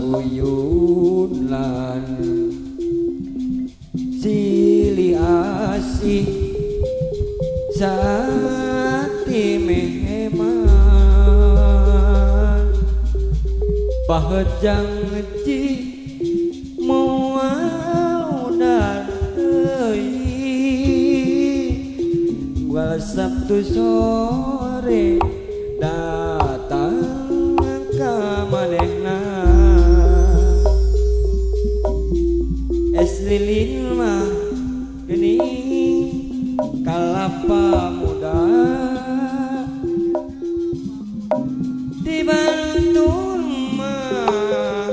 uyun lan sili asih sati meheman bahjang ci mau dan wal Sabtu sore datang ka manehna es lilin mah geuning kalapa muda dibantun mah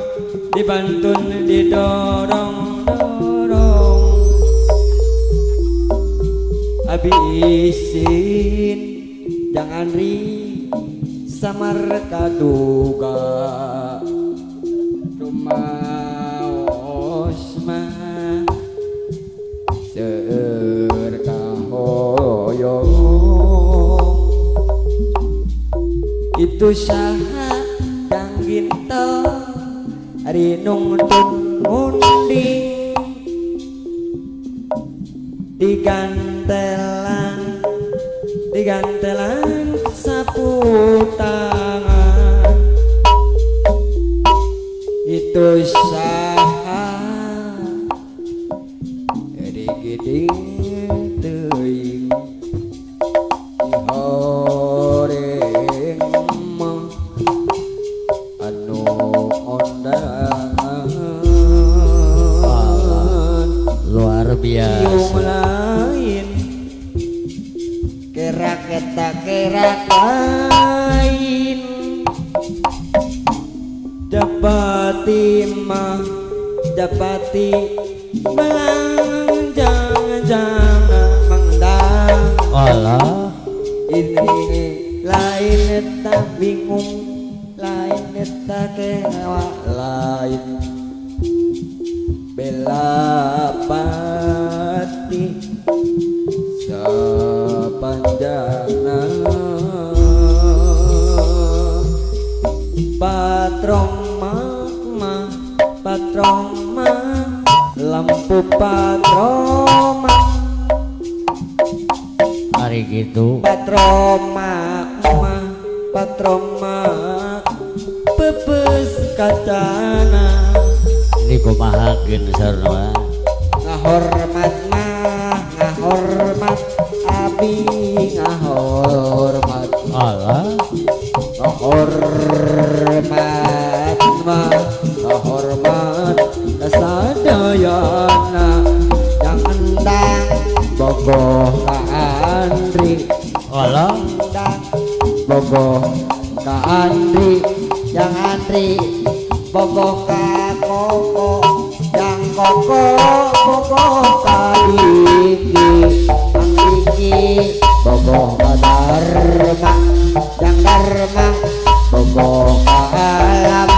dibantun didorong-dorong abi isin jangan ri samar kaduga rumaos mah seueur kahoyong itu saha jang ginto ari nungtun munding digantelan sapu tangan itu saha digiding teuing dihoreng mah anu ondangan luar biasa lain kerak eta kerak lain dapati mah dapati belang jangan mengdang Allah ini lain eta bingung lain eta kewa lain bela pati sepanjangna patroma lampu patroma hari gitu patroma pepes kacana ini kumahakeun sarua ngahormat abi ngahormat Allah ngahormat kasadayana jangan dang bogoh ka Andri Allah bogoh ka Andri yang Andri bogoh ka Koko yang Koko ka Diki ang Diki bogoh ka Dharma yang Dharma bogoh ka Alam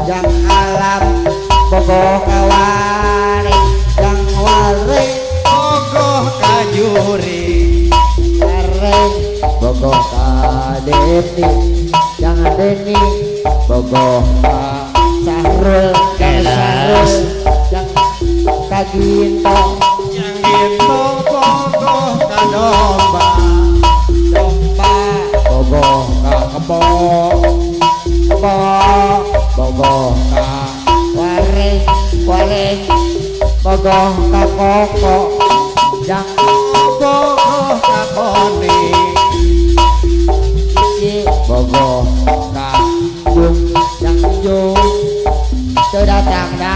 yang Alam bogoh ka Waring yang Waring bogoh ka Juri Waring bogoh ka Deni yang Deni bogoh ka Sahrul Kelas yang ka Ginto yang Ginto bogoh ka Domba bogoh ka Kebo bogoh ka Waring bogoh ka Koko yang bogoh ka Koni bogoh ka Jung yang Jung datang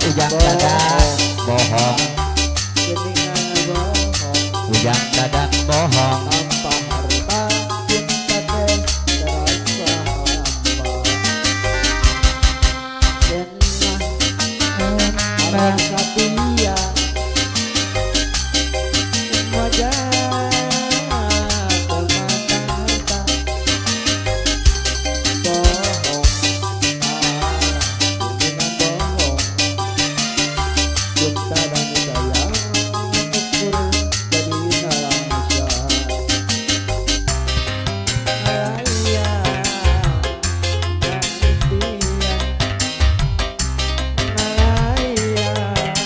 Ujang dadan bohong, ujang dadan bohong. Tanpa harta cinta teh terasa hampa. Denah setia wajah termata harta bohong. Cinta dan sayang ukur jadi nalasa. Ayah dan impian, ayah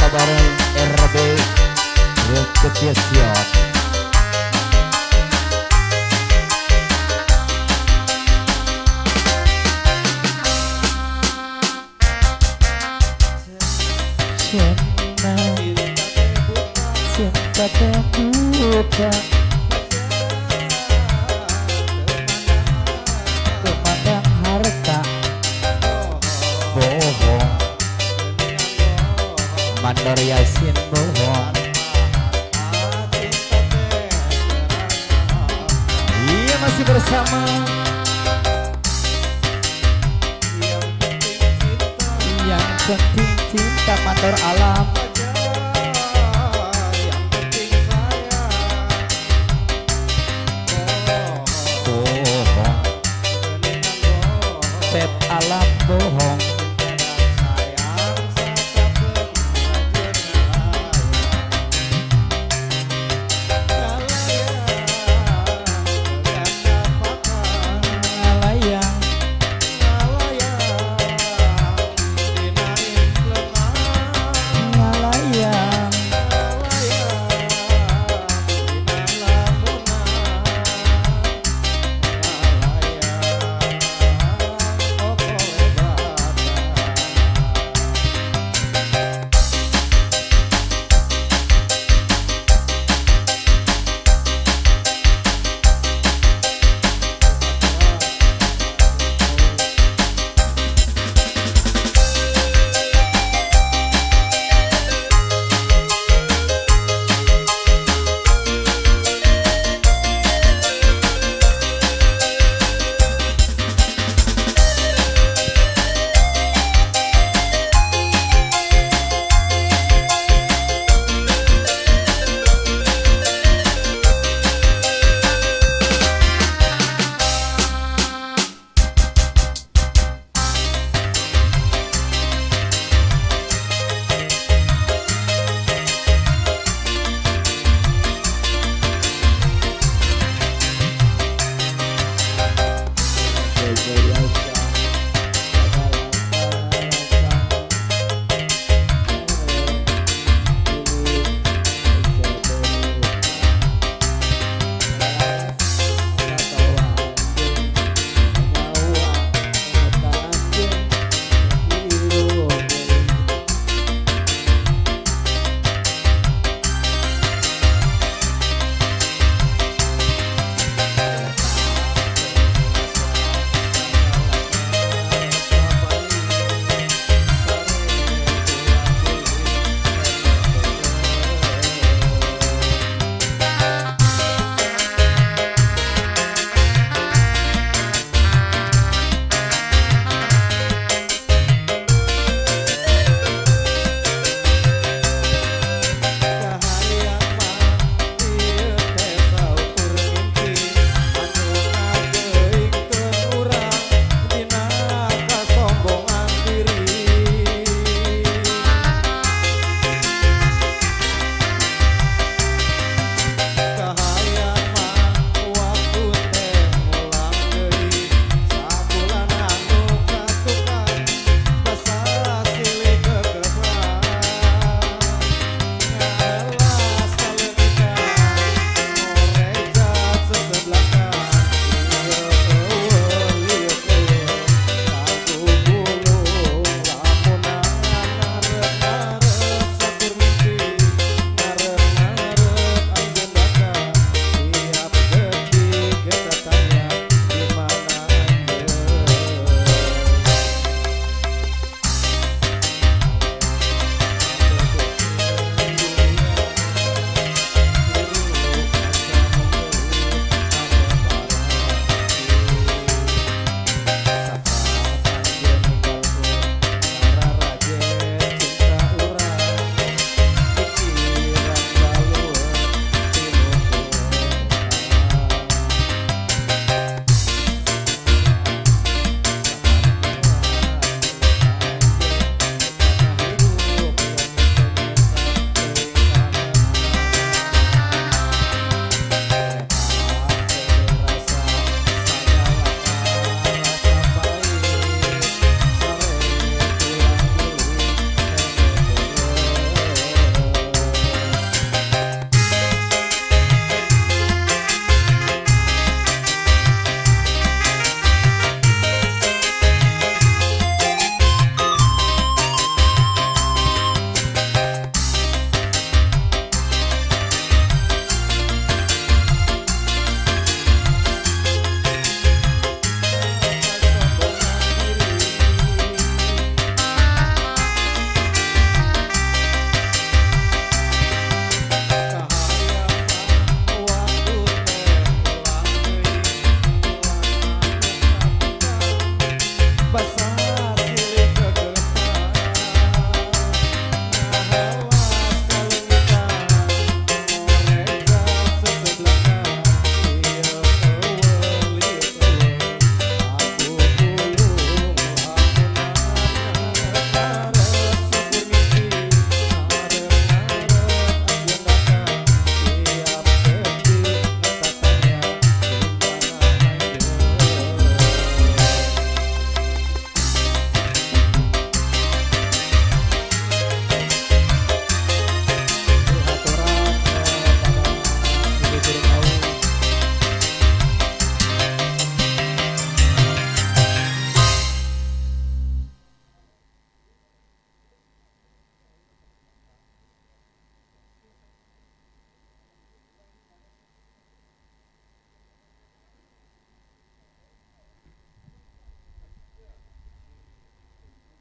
kabar RB Repetition. Cinta terbuka kemandang harta bohong Mandor Yasin bohong. Iya masih bersama yang penting cinta Mandor Alam. Sep Alam bohong. Ngalayang ngalayang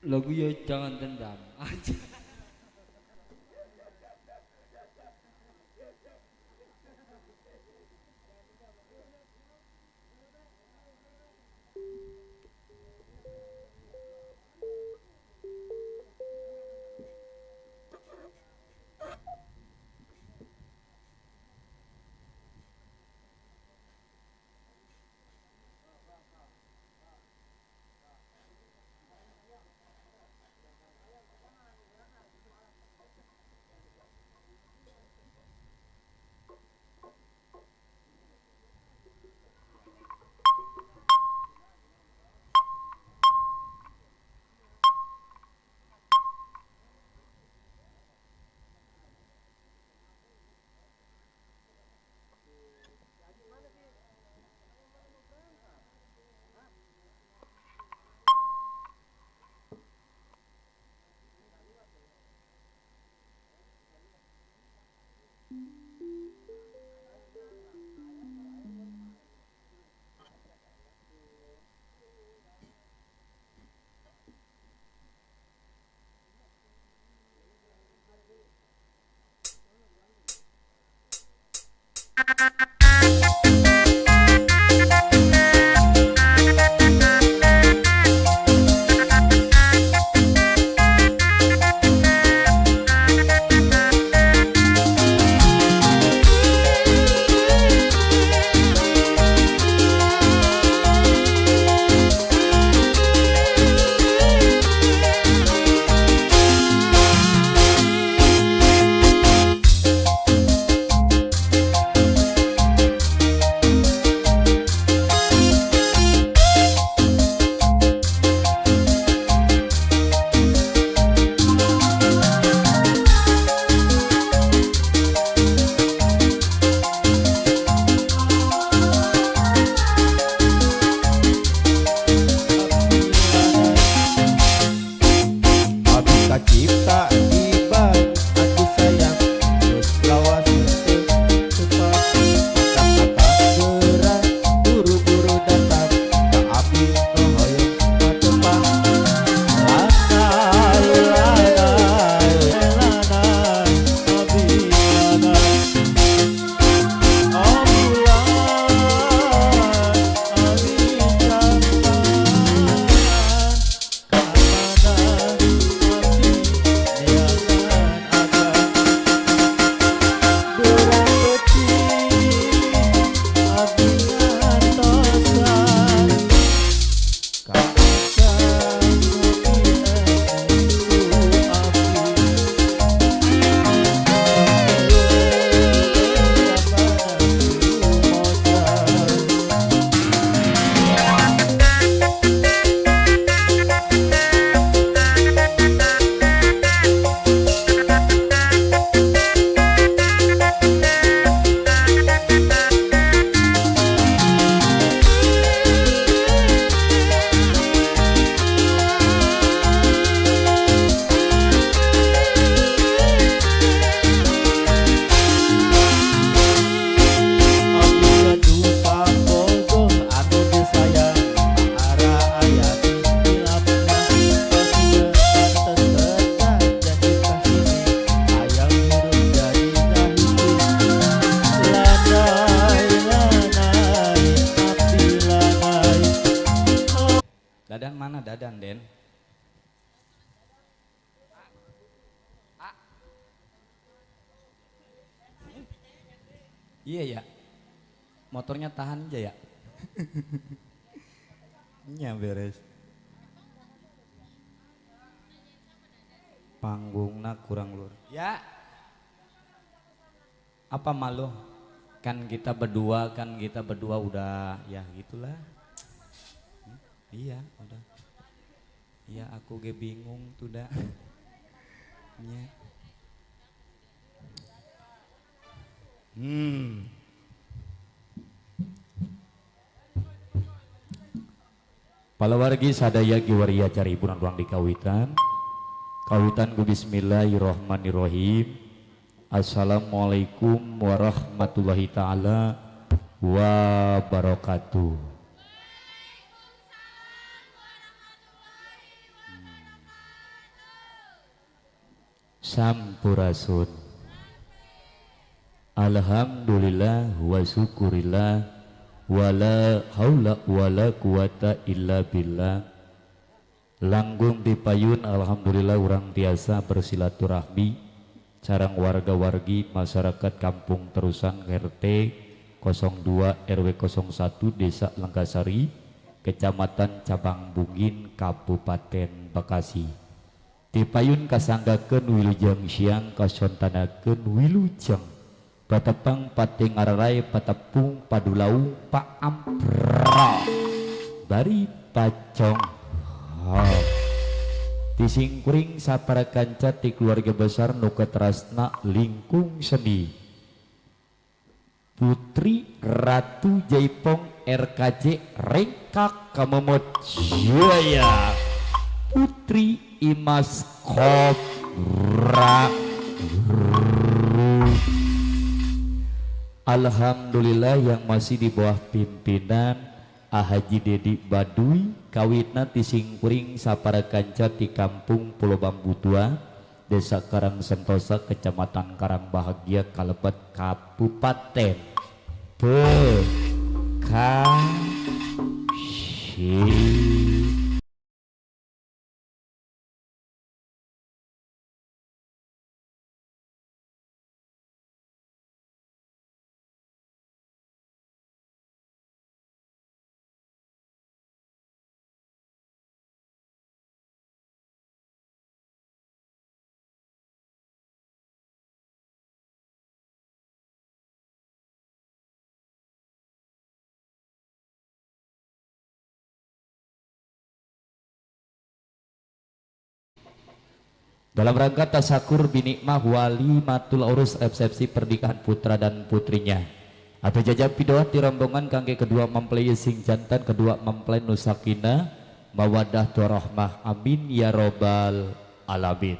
Lagu ya jangan dendam aja. Dadan mana Dadan, Den? Iya ya. Motornya tahan aja ya. Nya beres. Panggungna kurang lur. Ya. Apa malu? Kan kita berdua udah ya gitulah. Iya, udah. Iya, aku ge bingung tuh dah. Nya. Palawargi sadaya giwaria cari hiburan ruang di kawitan. Kawitan ku bismillahirrahmanirrahim. Assalamualaikum warahmatullahi taala wabarakatuh. Sampurasun. Alhamdulillah wa syukurillah wala haula wala quwata illa billah. Langgung dipayun alhamdulillah urang tiasa bersilaturahmi sareng warga-wargi masyarakat Kampung Terusan RT 02 RW 01 Desa Lenggasari Kecamatan Cabang Bungin Kabupaten Bekasi. Dipayun kasanggakeun wilujeng siang kasontanakeun wilujeng patepang pati ngararai patepung padulau paampra bari pacong disingkuring sapara kanca ti keluarga besar nu katrasna lingkung seni Putri Ratu Jaipong RKJ Rengkak Kamemot Jaya Putri Imas Kobra. Alhamdulillah yang masih di bawah pimpinan Haji Dedi Baduy kawitna tisingkuring sapara kanca ti Kampung Pulau Bambu Tua Desa Karang Sentosa Kecamatan Karang Bahagia Kalebet Kabupaten Bekasi. Dalam rangka tasakur binikmah wali matul urus resepsi pernikahan putra dan putrinya atau jajak pidoa di rombongan kangge kedua mempelai sing jantan kedua mempelai nusakina mawadah warahmah amin ya robbal alamin.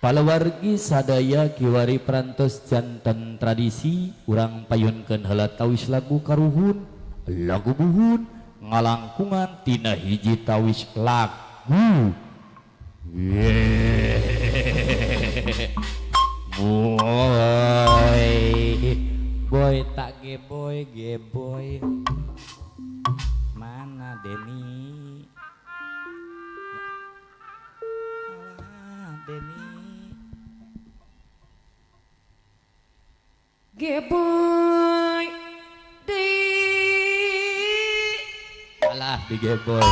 Palawargi sadaya kiwari perantos jantan tradisi urang payunkeun heula tawis lagu karuhun lagu buhun ngalangkungan tina hiji tawis lagu boy tak geboy mana Deni geboy alah di geboy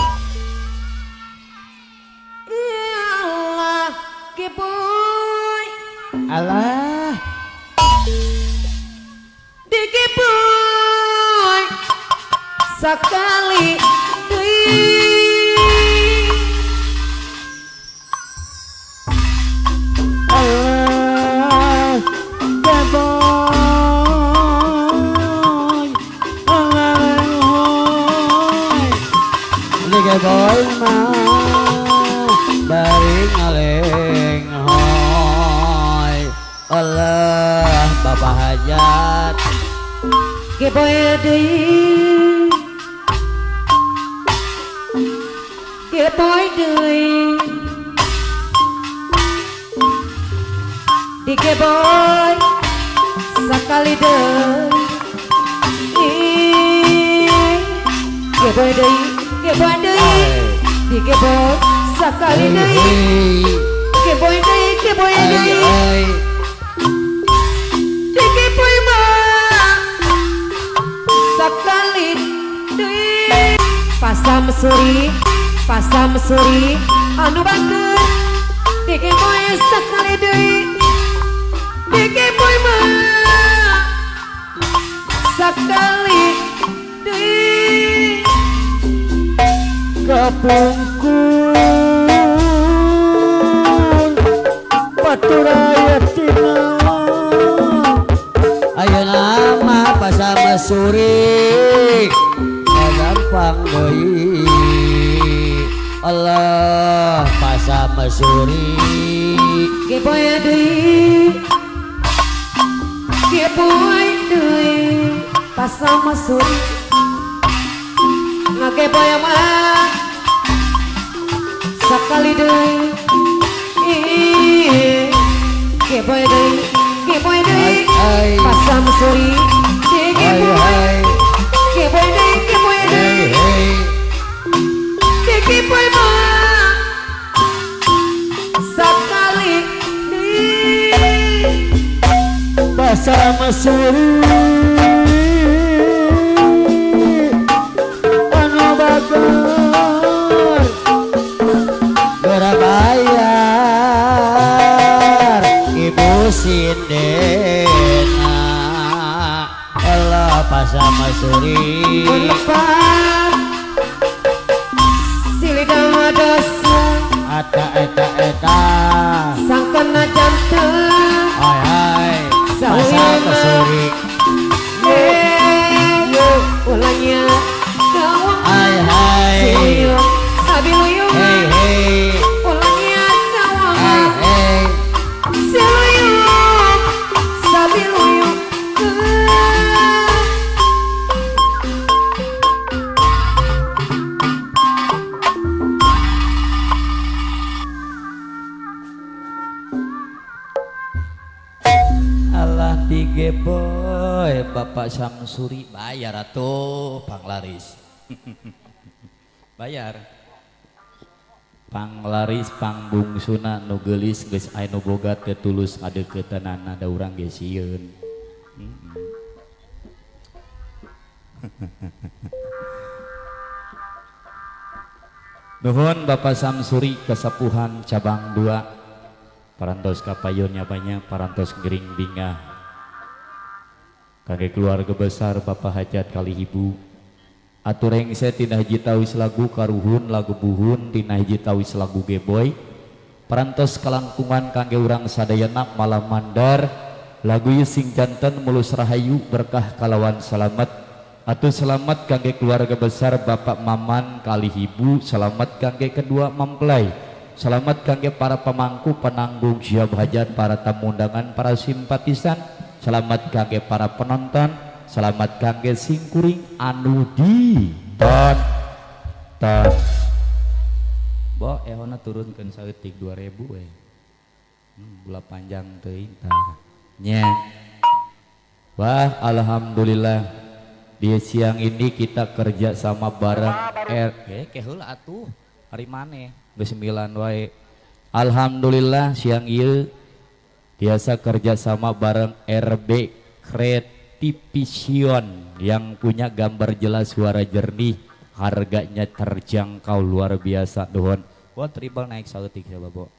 geboy alah di geboy sekali deui alah geboy di geboy mah bari ngaleng hoy Allah bapak hajat geboy deui geboy deui di geboy sakali deui geboy deui di geboy sakali deui geboy deui di geboy mah sakali deui pasam suri anu bangkeun di geboy sakali deui di geboy mah sakali deui kapungkur paturayatina ayeuna mah pasama suri gampang deui Allah pasama suri geboy deui pasama suri ngageboy mah sakali deui Suri Diki Hai boy hai Diki boy Hey hey Diki boy mah Sekali di Bahasa Mesuri anu bagus berbayar Ibu Sindena Allah bahasa Mesuri Lepas Silidama dosa eta Sangkana jantan hai hai bahasa Mesuri Ulangnya Gawang hai hai Siluyung Sabiluyung hey hey Ulangnya gawang hey hey Siluyung Sabiluyung Allah tige boy Bapak Samsuri bayar atuh panglaris bayar panglaris pangbungsuna nu geulis geus aya nu boga teu tulus ngadeukeunana da urang ge sieun nuhun Bapak Samsuri kesepuhan cabang 2 parantos kapayunnya banyak parantos gering bingah kage keluarga besar Bapak Hajat kali ibu atureng saya tina hiji tawis lagu karuhun lagu buhun tina hiji tawis lagu geboy parantos kalangkungan kangge urang sadayana malam mandar lagu sing janten mulus rahayu berkah kalawan selamat atuh selamat kangge keluarga besar Bapak Maman kali ibu selamat kangge kedua mempelai selamat kangge para pemangku penanggung jawab hajat para tamu undangan para simpatisan selamat kangge para penonton selamat kangge singkuring anu di ton bo ehona turunkeun saeutik 2000 we bula panjang teuing tah nya wah alhamdulillah di siang ini kita kerja sama bareng ke heula atuh hari maneh geus 9 wae alhamdulillah siang ieu biasa kerja sama bareng RB Creativision yang punya gambar jelas suara jernih harganya terjangkau luar biasa dohon wah tribal naik saeutik coba bo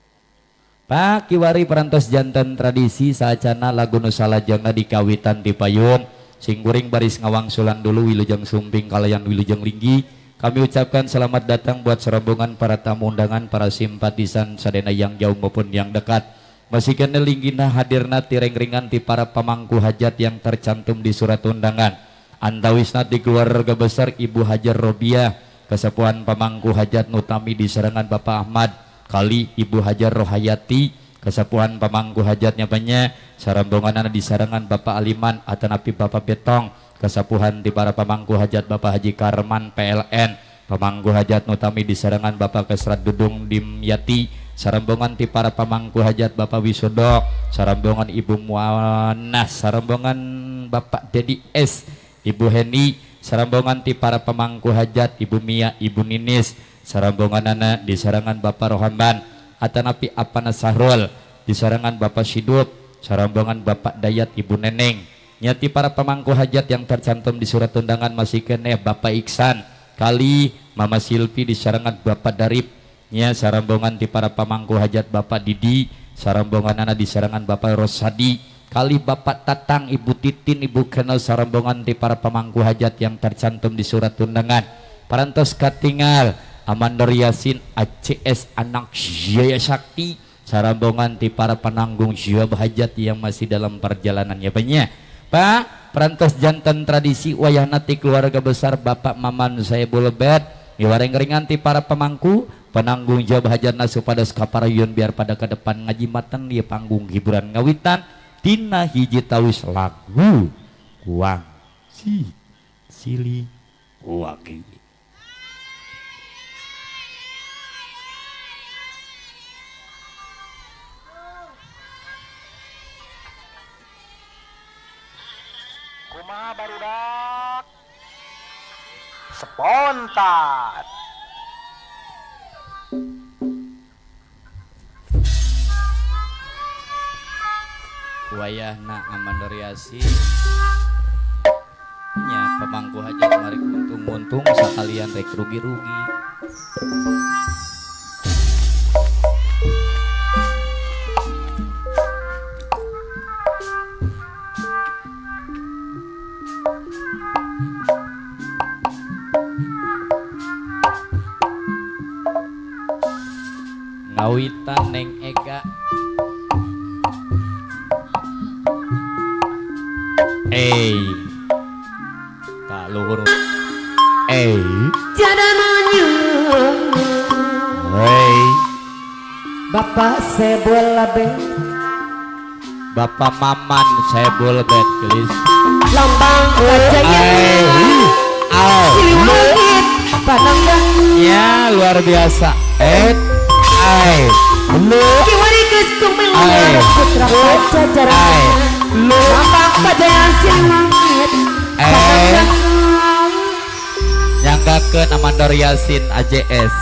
Pak kiwari perantos jantan tradisi saacana lagu nu salajengna dikawitan ti payun sing kuring baris ngawangsulan dulu wilujeng sumping kalayan wilujeng linggi kami ucapkan selamat datang buat serombongan para tamu undangan para simpatisan sadena yang jauh maupun yang dekat masih kena linggina hadirna tireng-ringan ti para pemangku hajat yang tercantum di surat undangan antawisna di keluarga besar Ibu Hajar Robiah kesepuhan pemangku hajat nutami di serangan Bapak Ahmad kali Ibu Hajar Rohayati kesepuhan pemangku hajatnya banyak sarombongan di serangan Bapak Aliman atanapi Bapak Betong kesepuhan di para pemangku hajat Bapak Haji Karman PLN pemangku hajat nutami di serangan Bapak Kesrat Dudung Dimyati sarombongan ti para pemangku hajat Bapak Wisodo sarombongan Ibu Muanas sarombongan Bapak Dedi S Ibu Heni sarombongan ti para pemangku hajat Ibu Mia Ibu Ninis sarombongan di serangan Bapak Rohamban atanapi Apana Sahrul di serangan Bapak Sidut sarombongan Bapak Dayat Ibu Neneng nyati para pemangku hajat yang tercantum di surat undangan masih kene Bapak Iksan kali Mama Silvi di serangan Bapak Darip nya sarombongan ti para pemangku hajat Bapak Didi sarombongan di serangan Bapak Rosadi kali Bapak Tatang Ibu Titin Ibu Kenal sarombongan ti para pemangku hajat yang tercantum di surat undangan parantos katingal Amandor Yasin ACS anak Jaya Sakti sarombongan ti para penanggung jawab hajat yang masih dalam perjalanannya banyak Pak perantos jantan tradisi wayah nati keluarga besar Bapak Maman saya bulebet Iwareng ringan ti para pemangku penanggung jawab hajatna supados kaparayun biar pada ke depan ngajimatan dia panggung hiburan ngawitan tina hiji tawis lagu Wang si Sili Wagi. barudak spontan. Wayahna Amandoriasi nya pemangku hajat mari untung-untung sakalian rek rugi-rugi. Ngawitan Neng Ega tak luhur Jadananya Bapak Sebol Bet Bapak Maman Sebol Bet gelis Lambang Kajayaan Siliwangi Pananggang ya luar biasa Kiwari Kestung Melungan Putra Pajajaran Lambang Kajayaan Siliwangi Pananggang nyanggakeun Amandor Yasin AJS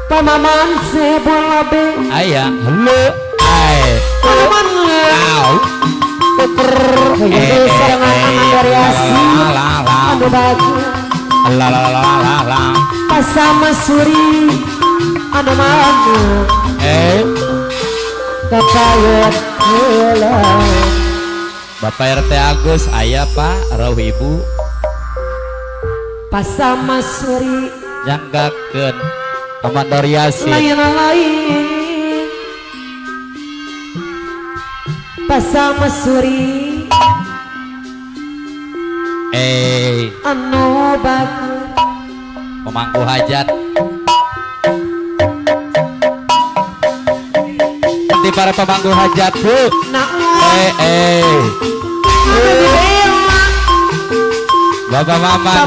Pamaman Sebol Bet aya helu Pamaman Itu serangan Amandor Yasin Anu bagus Pasama Suri Anu mana Kapayot Helang Bapak RT Agus aya Pak Rauh Ibu Pasama Suri nyanggakeun Amandor Yasin lain Pasama Suri Anu bagus pemangku hajat nanti para pemangku hajat Bu Bapak Maman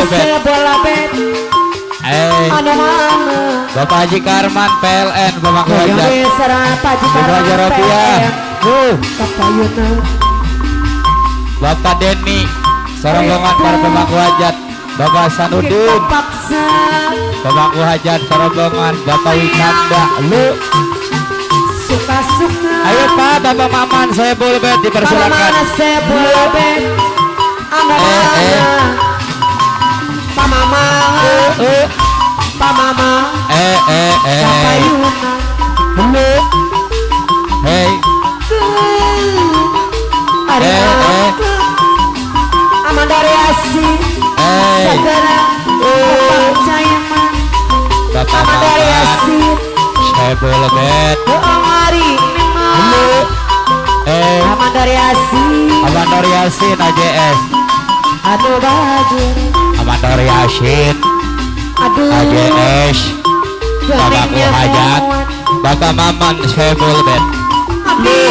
Sebol Bet Anu mana Bapak Haji Karman PLN pemangku hajat Paji Raja Rupiah Kapayuna Bapak Denny Sorombongan para pemangku hajat Bapak Sanudin Paksa pemangku hajat Sorombongan Bapak Wikanda lu Suka-suka ayo Pak Bapak Maman saya boleh dipersilakan Pamamana Sebol Bet Anu mana Pamama Pamama Kapayuna lu hei Ari Amandor Yasin Segera Bapak Jayaman Bapak Amandor Maman Yasin saya boleh Ari Memang Amandor Yasin Amandor Yasin AJS Anu bagus Amandor Yasin Aduh AJS Bapakku geningnya hajat kawan. Bapak Maman saya boleh Aduh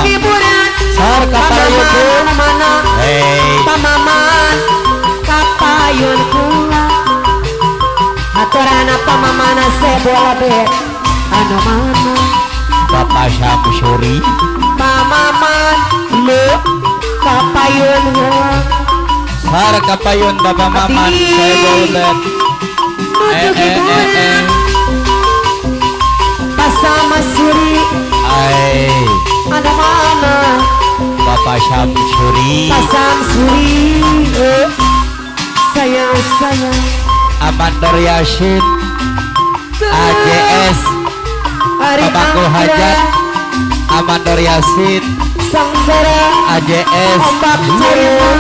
hiburan Sar kapayun Bu mana Pamaman Kapayun kula Aturana pamamana Sebol Bet Anu mana Bapak Syamsuri Pamaman lu Kapayun kula Sar kapayun Bapak Maman saya boleh Pasama Suri Anu mana Bapak Syamsuri Pasam Suri Sayang Amandor Yasin AJS Bapakku hajat Amandor Yasin Sanggara AJS Ombak Jayaman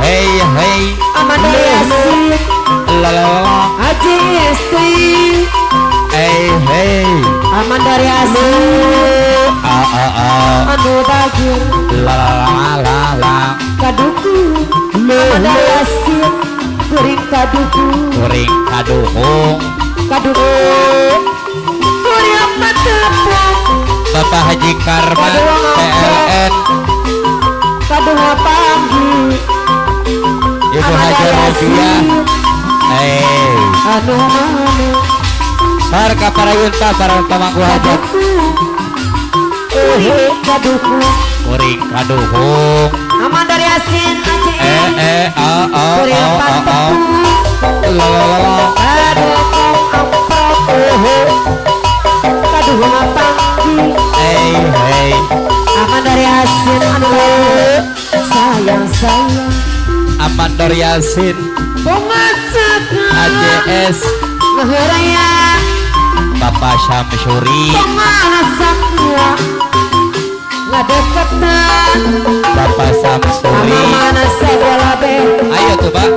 hei Amandor Yasin lalala Haji Estri hei Amandor Yasin Anu bagus lalala Kaduku Amandor Yasin Kuring kaduku kuring kaduhung Kaduku Kuring apa tepung Bapak Haji Karman PLN Kaduha panggil Ibu Haji Rupiah Anu mana Sar kaparayunta para pemangku hajat Kaduku kuring kaduhung Aman dari asin aja la la la. aduh amprok kaduh ngapanggi Hey. aman dari asin anu sayang Aman dari Yasin bunga cekak AJS ngeheraya Bapak Syamsuri bunga sakya ngadeketan Bapak Samsuri. anu mana sekolah be Ayo tuh Pak.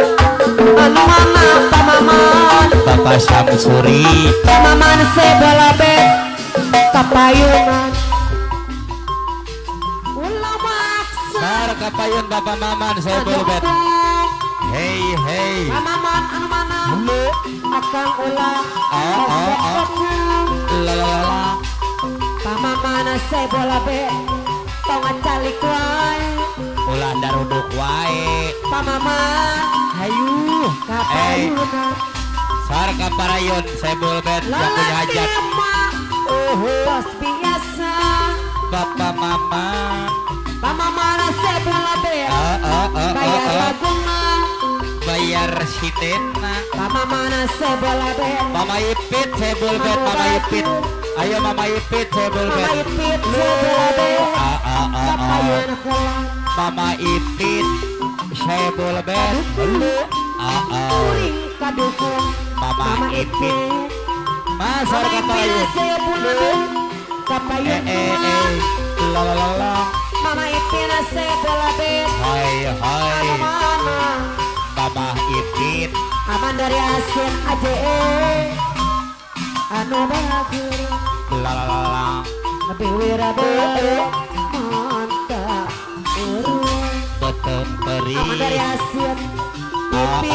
anu mana pamaman Bapak Samsuri. pamaman sekolah be kapayungan ulah maksa Sar kapayun Bapak Maman saya bolbet. Hey. pamaman anu mana akan ulah La. pamaman sekolah be tonga calik wae Ulah daruduk wae. pamaman Hayu. kapayungan Sar kaparayon saya bolbet yang punya hajat. bos biasa Bapak Maman. pamaman sekolah be bayar baguna Bayar sidena. pamaman sekolah be Mama Ipit saya bolbet. Mama Ipit. Ayo Mama Ipit saya bolbet. mama ipit sekolah be kapayungan kelan Mama Ipit saya bolbet. kuring kadukun Mama Ipit. Masar mama kaparayon. ipit sekolah kapayungan La. mama ipit sekolah be Hai. mana Mama Ipit. aman dari asin aja anu bahagia La. lebih wirabe mantap Betem peri. aman dari asin pipi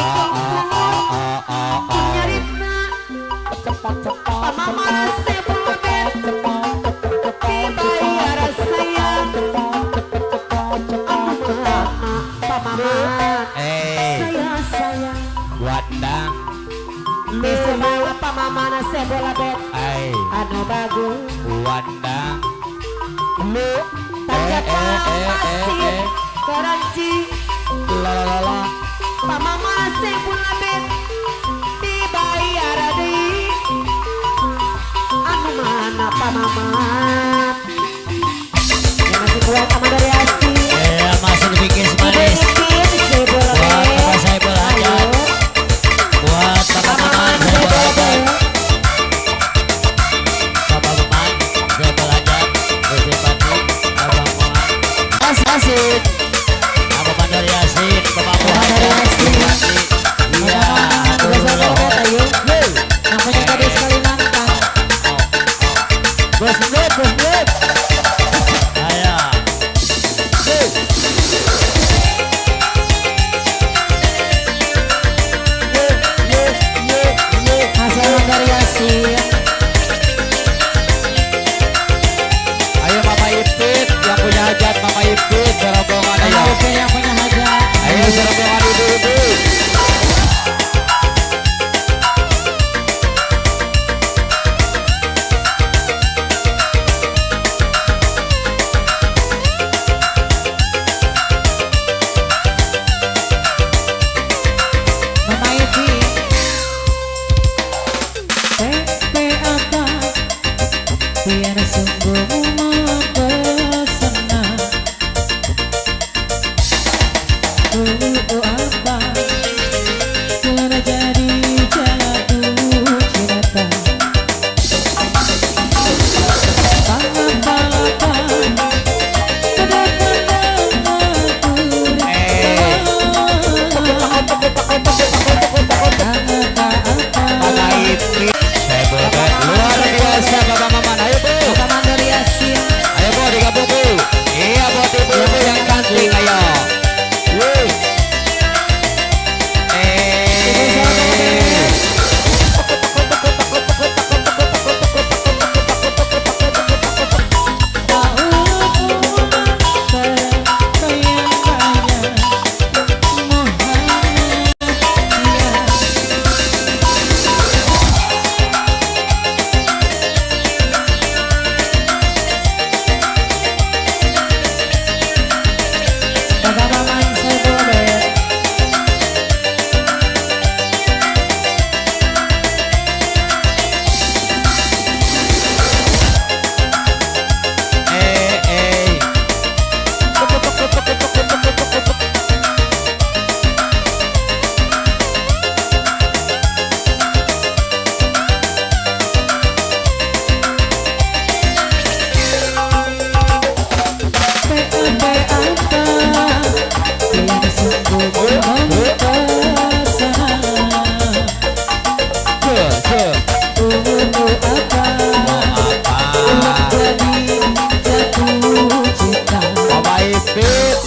nyarina cepat mama sebelum dibayar sayang pamaman sayang Wadang. bisa bawa pamaman sebola bet anu bagus Wadang. tanjakan masih keranci La. pamaman sebola bet dibayar di anu mana pamaman yang masih kuat aman dari asin Masih bikin manis. sebola Buat bet Bapak saya belajar. Buat Bapak Maman saya belajar. Bapak Maman saya belajar. Bersempati Bapak Maman. Asin. Bapak Bandar Yasin. Bapak Muhammad. Iya. yang punya tadi sekali nantang Bos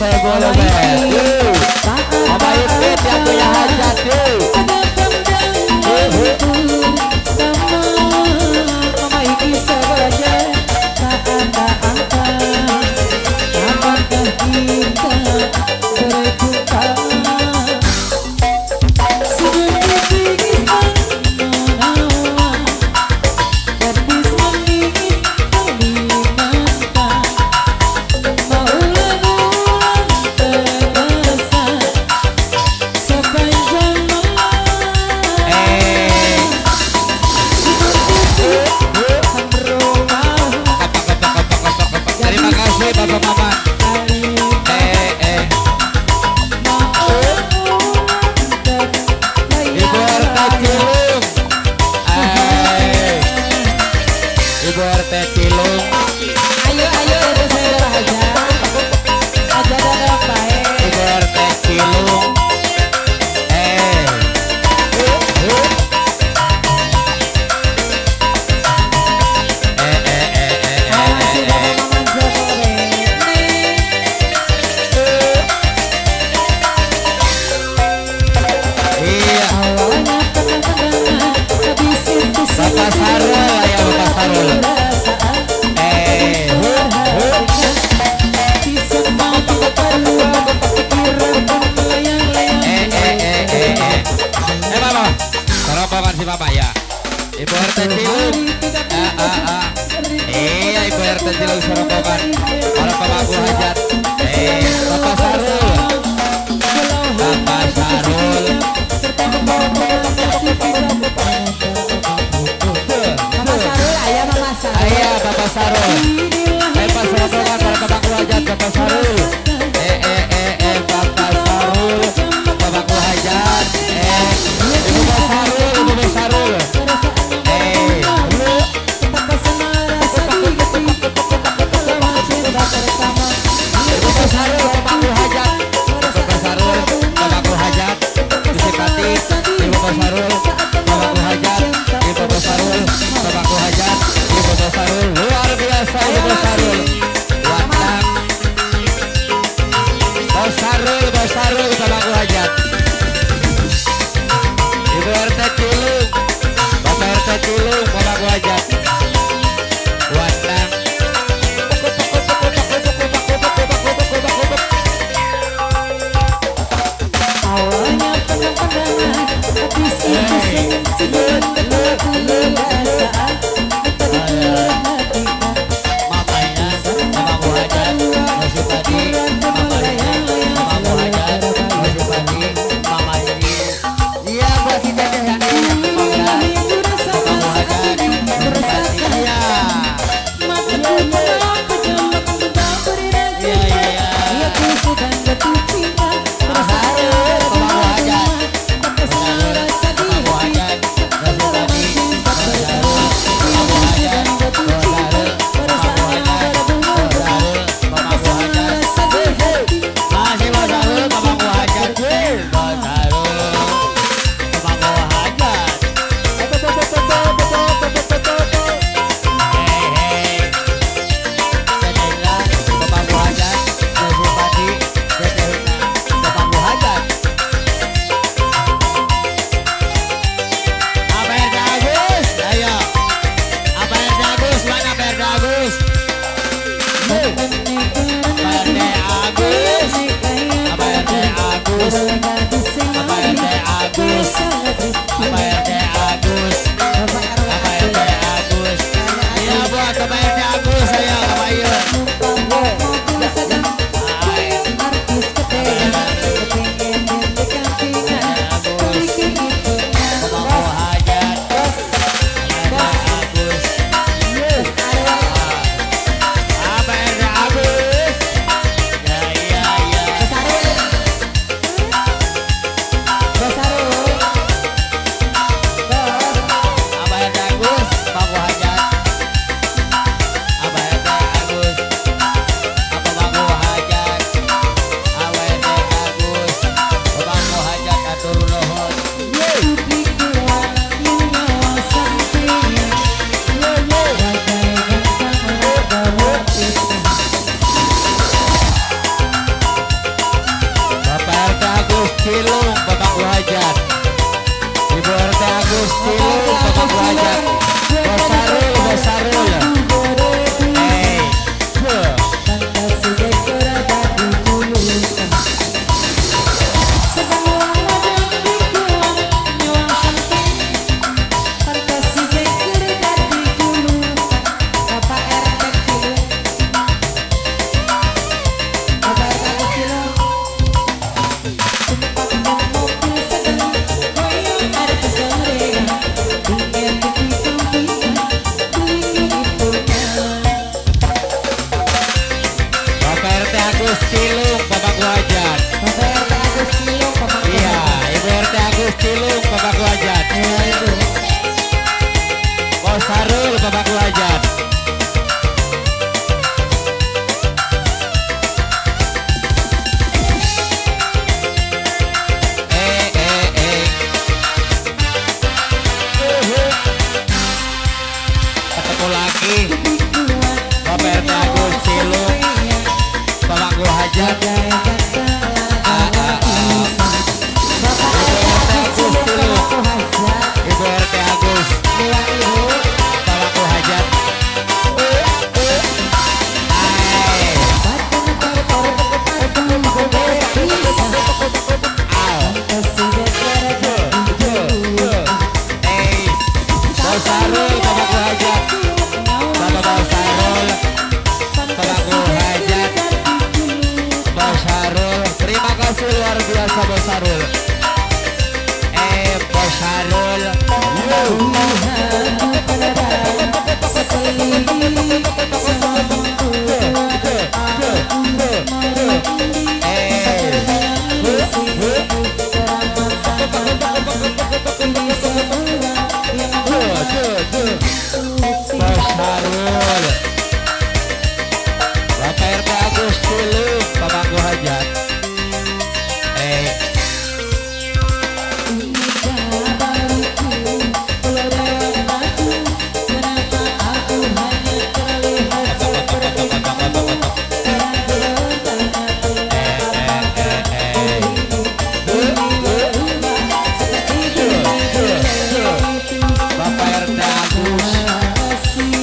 saya boleh bet. Mama Ipit yang punya hajat yuk. Mama iki saja tak ada angka. Apakah kita berjumpa? Sedikit kita menawan, gadis meninggi Kalimantan. Maulan-ulan terasa sepanjang Terima kasih Bapak Mama. Ibu RT Cilung. Ibu RT Cilung. Ayo itu saya rahasia. Aja dadah baik. Ibu RT Cilung. Masih Bapak Maman Jokowi. Iya. Awalnya kadang-kadang habis itu Bapak Sarul ya Bapak Sarul. bisa mampu keluar pikiran melayang-layang. Mama. Rombongan si Bapak ya. Ibu RT Cilung. Iya Ibu RT Cilung serombongan. Para pemangku hajat. Bapak Sarul. Bapak Sarul. Mama Sarul, ayah Mama Sarul. Ayah Bapak Sarul. Bapak serombongan para pemangku hajat Bapak Sarul. Bapak Sarul. Pemangku hajat. Ibu Sarul, Ibu Sarul. Bapak Sarul pemangku hajat. Bapak Sarul pemangku hajat. Disipati Ibu Sarul. Ih, Bapak RT Agus Ciluk, pemangku hajat. Ibu RT Agus, pemangku hajat. Sarul, pemangku hajat. Bapak Sarul, pemangku hajat. Bos Sarul, terima kasih luar biasa Bos Sarul. Bos Sarul, Bos Sarul, Bapak RT Agus Ciluk, pemangku hajat. Bapak RT Agus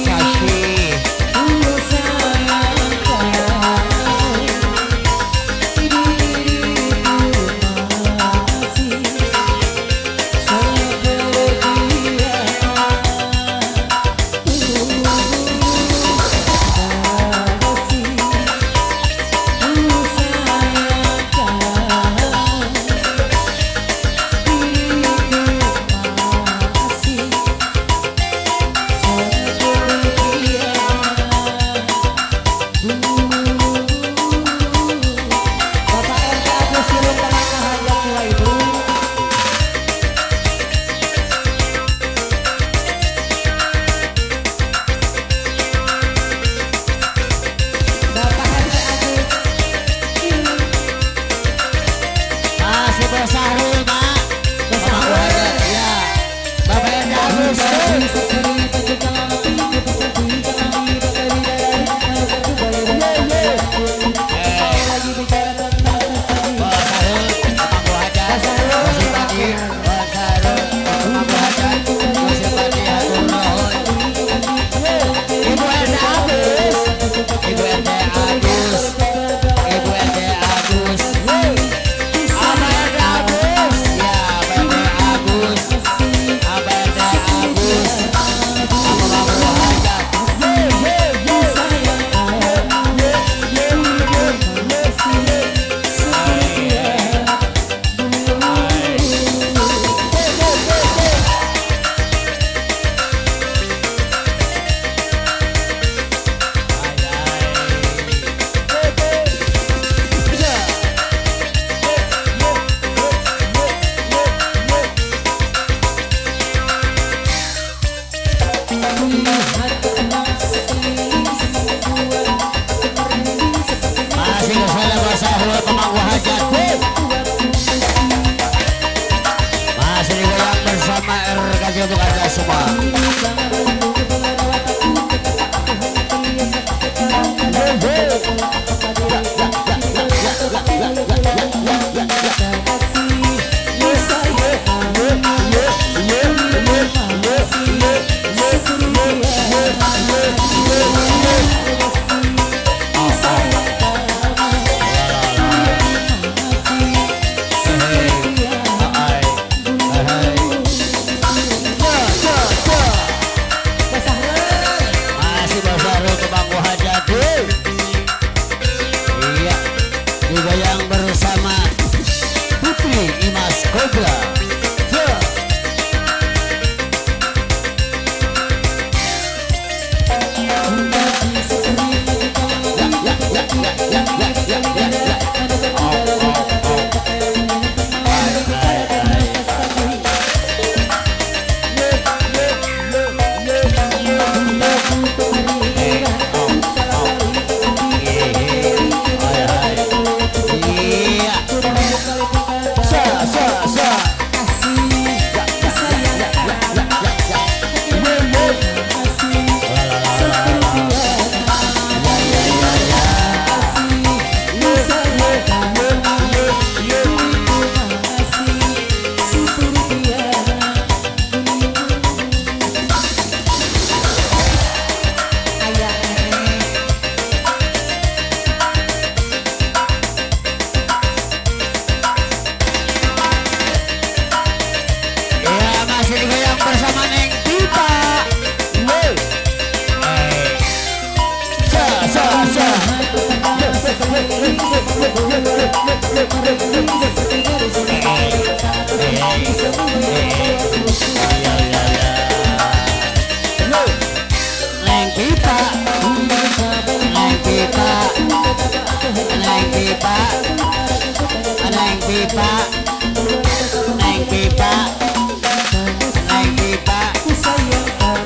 kasih. Bos Sarul, Pak. Bos Sarul, ya. Bapak RT Agus. Masih digoyang bersama RKJ untuk Anda semua. Neng pipa, neng pipa, neng pipa, neng pipa, neng pipa, neng pipa,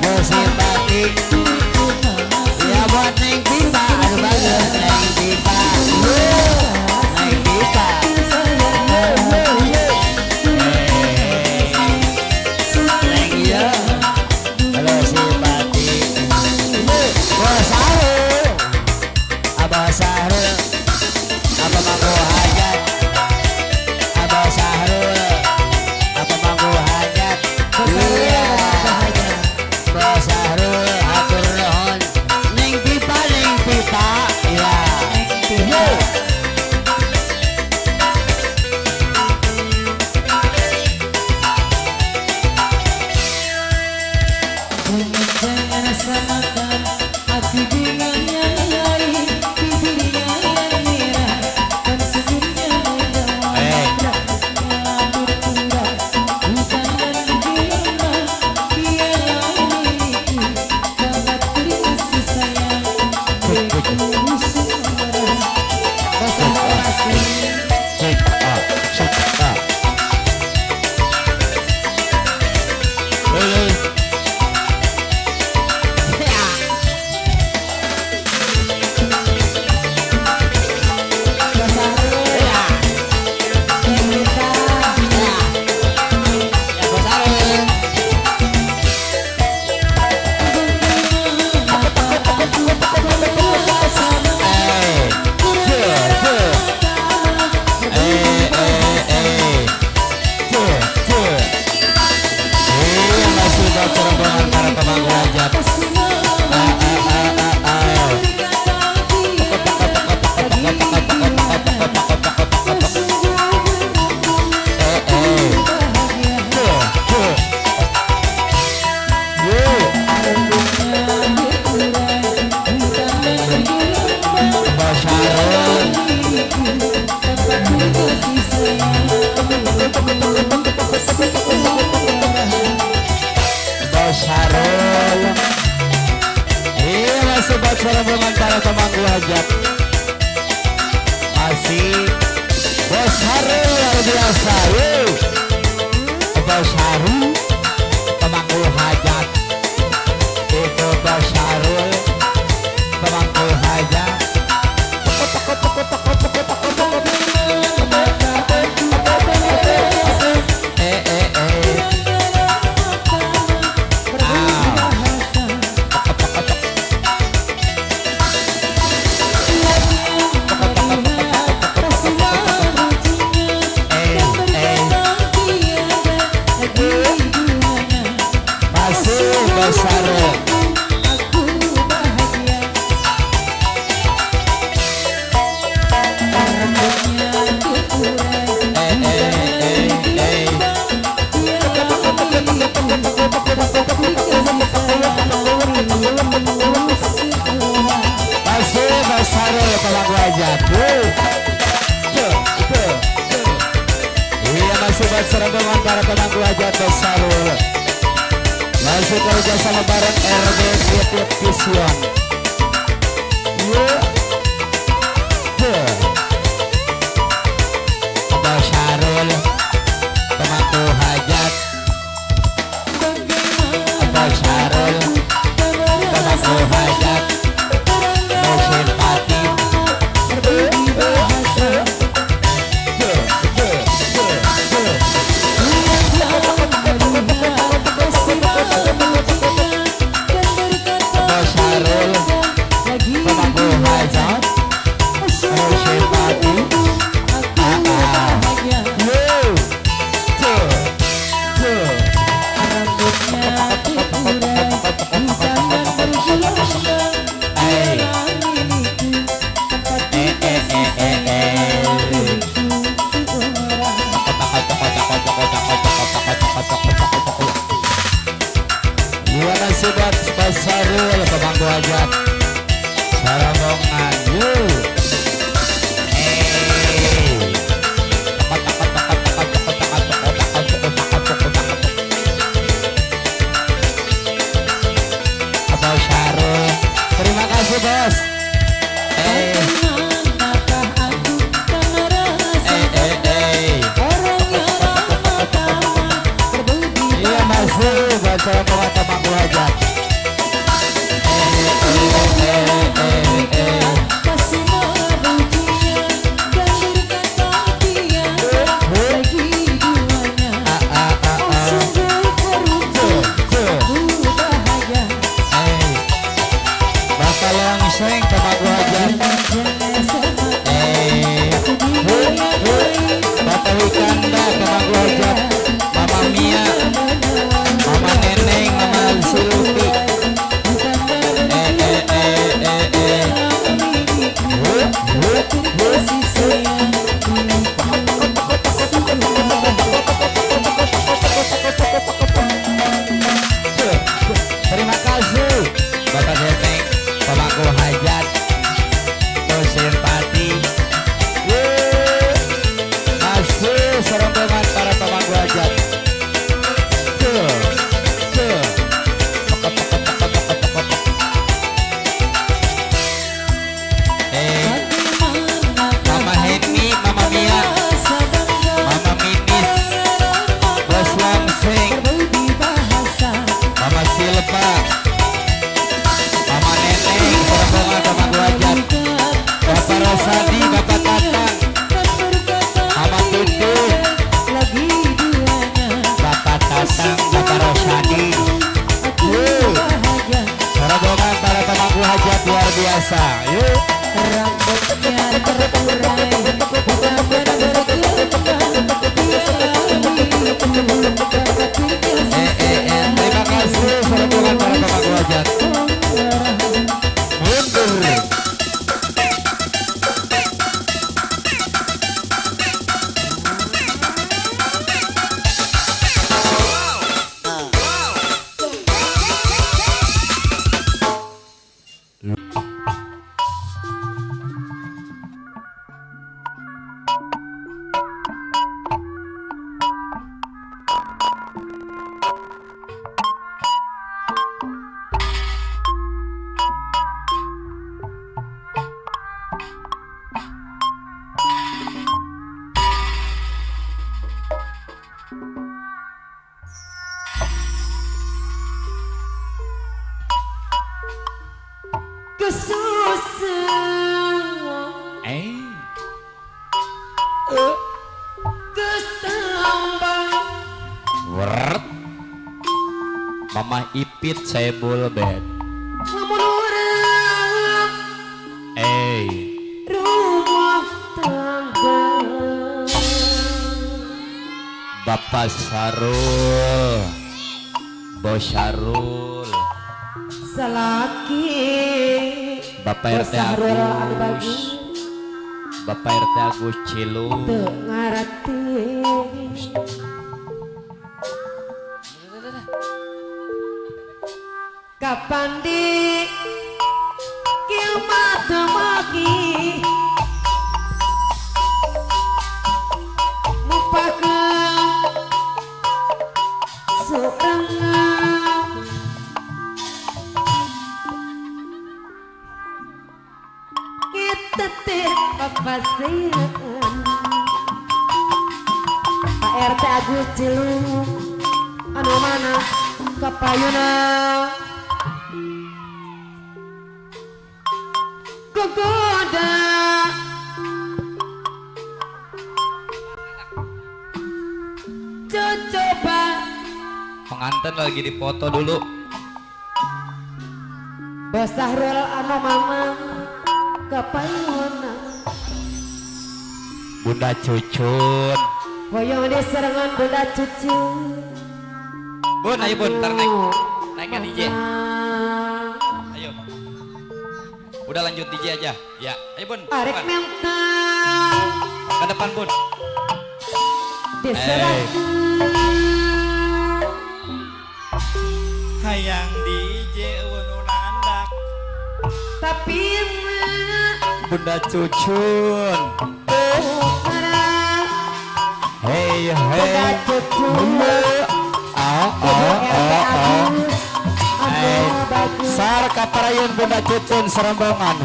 musim batik. Ya buat neng pipa, aduh bagus neng pipa, neng pipa. Neng ya, halo simpati. Abah Sahrul, apa manggu hajat? Abah Sahrul, apa manggu hajat? Iya, Abah Sahrul, atur nuhun. Neng pipa, iya. Jangan samakan hati dengan yang lain, bibirnya yang merah dan senyumnya yang berkurang. Hutan dan gelombang, dialah milikku, dapat beri kasih sayang, beriku semua. Bahasa asing. Sobat Serembongan para pemangku hajat masih Bos Harul luar biasa. Bos Harul pemangku hajat itu Bos Harul pemangku hajat. Sobat Serembongan para pemangku hajat Bos Harul masih kerja sama bareng RB Creative Vision. Bos Harul pemangku hajat, Bos Harul pemangku hajat, musim pati. Sobat Bos Harul pemangku hajat Serembongan. para pemangku hajat. Kasih memujinya dan berikan bahagia bagi duanya. Oh sungguh beruntung ku bahagia. Bapak Longseng pemangku hajat. Bapak Wikanda pemangku hajat. Mama Mia, Mama Neneng, Mama Silvi. Terima kasih Bapak Neneng pemangku hajat. Simpati. Masih serombongan para pemangku hajat. Mama Heni, Mama Mia, Mama Minis, Bos Longseng, Mama Silva, Mama Neneng, serombongan pemangku hajat. Bapak Rosadi, Bapak Tatang, Mama Tutut, Bapak Tatang, Bapak Rosadi. Serombongan para pemangku hajat luar biasa. Yuk. Rambutnya terurai bukan bergerak dia Terima kasih serombongan para pemangku hajat. Mundur. Wert. Mama Ipit Sebul bed. Lamun urang rumah tangga Bapak Sarul, Bos Sarul, salaki Bapak RT Sahrul anu Agus, bagus Bapak RT Agus Cilu. teu ngarati. Kapan di kiamat temaki mupakeun seorang kita teh papasieun Pak RT Agus Cilu anu mana kapayuna gogoda coba Pengantin lagi dipoto dulu. Bos Sahrul anu mama kapayuna Bunda Cucun. hoyong diserangan Bunda Cucu. Bun, ayo bun, ntar naik ke DJ. Ayo. Udah lanjut DJ aja. Ya, ayo bun. Arek Depan. mentang Ke depan bun. diserang Hayang DJ ununandak. tapi Bunda Cucun. Hey Bunda hey. Cucu Sar kaparayan Bunda Cucun serombongan.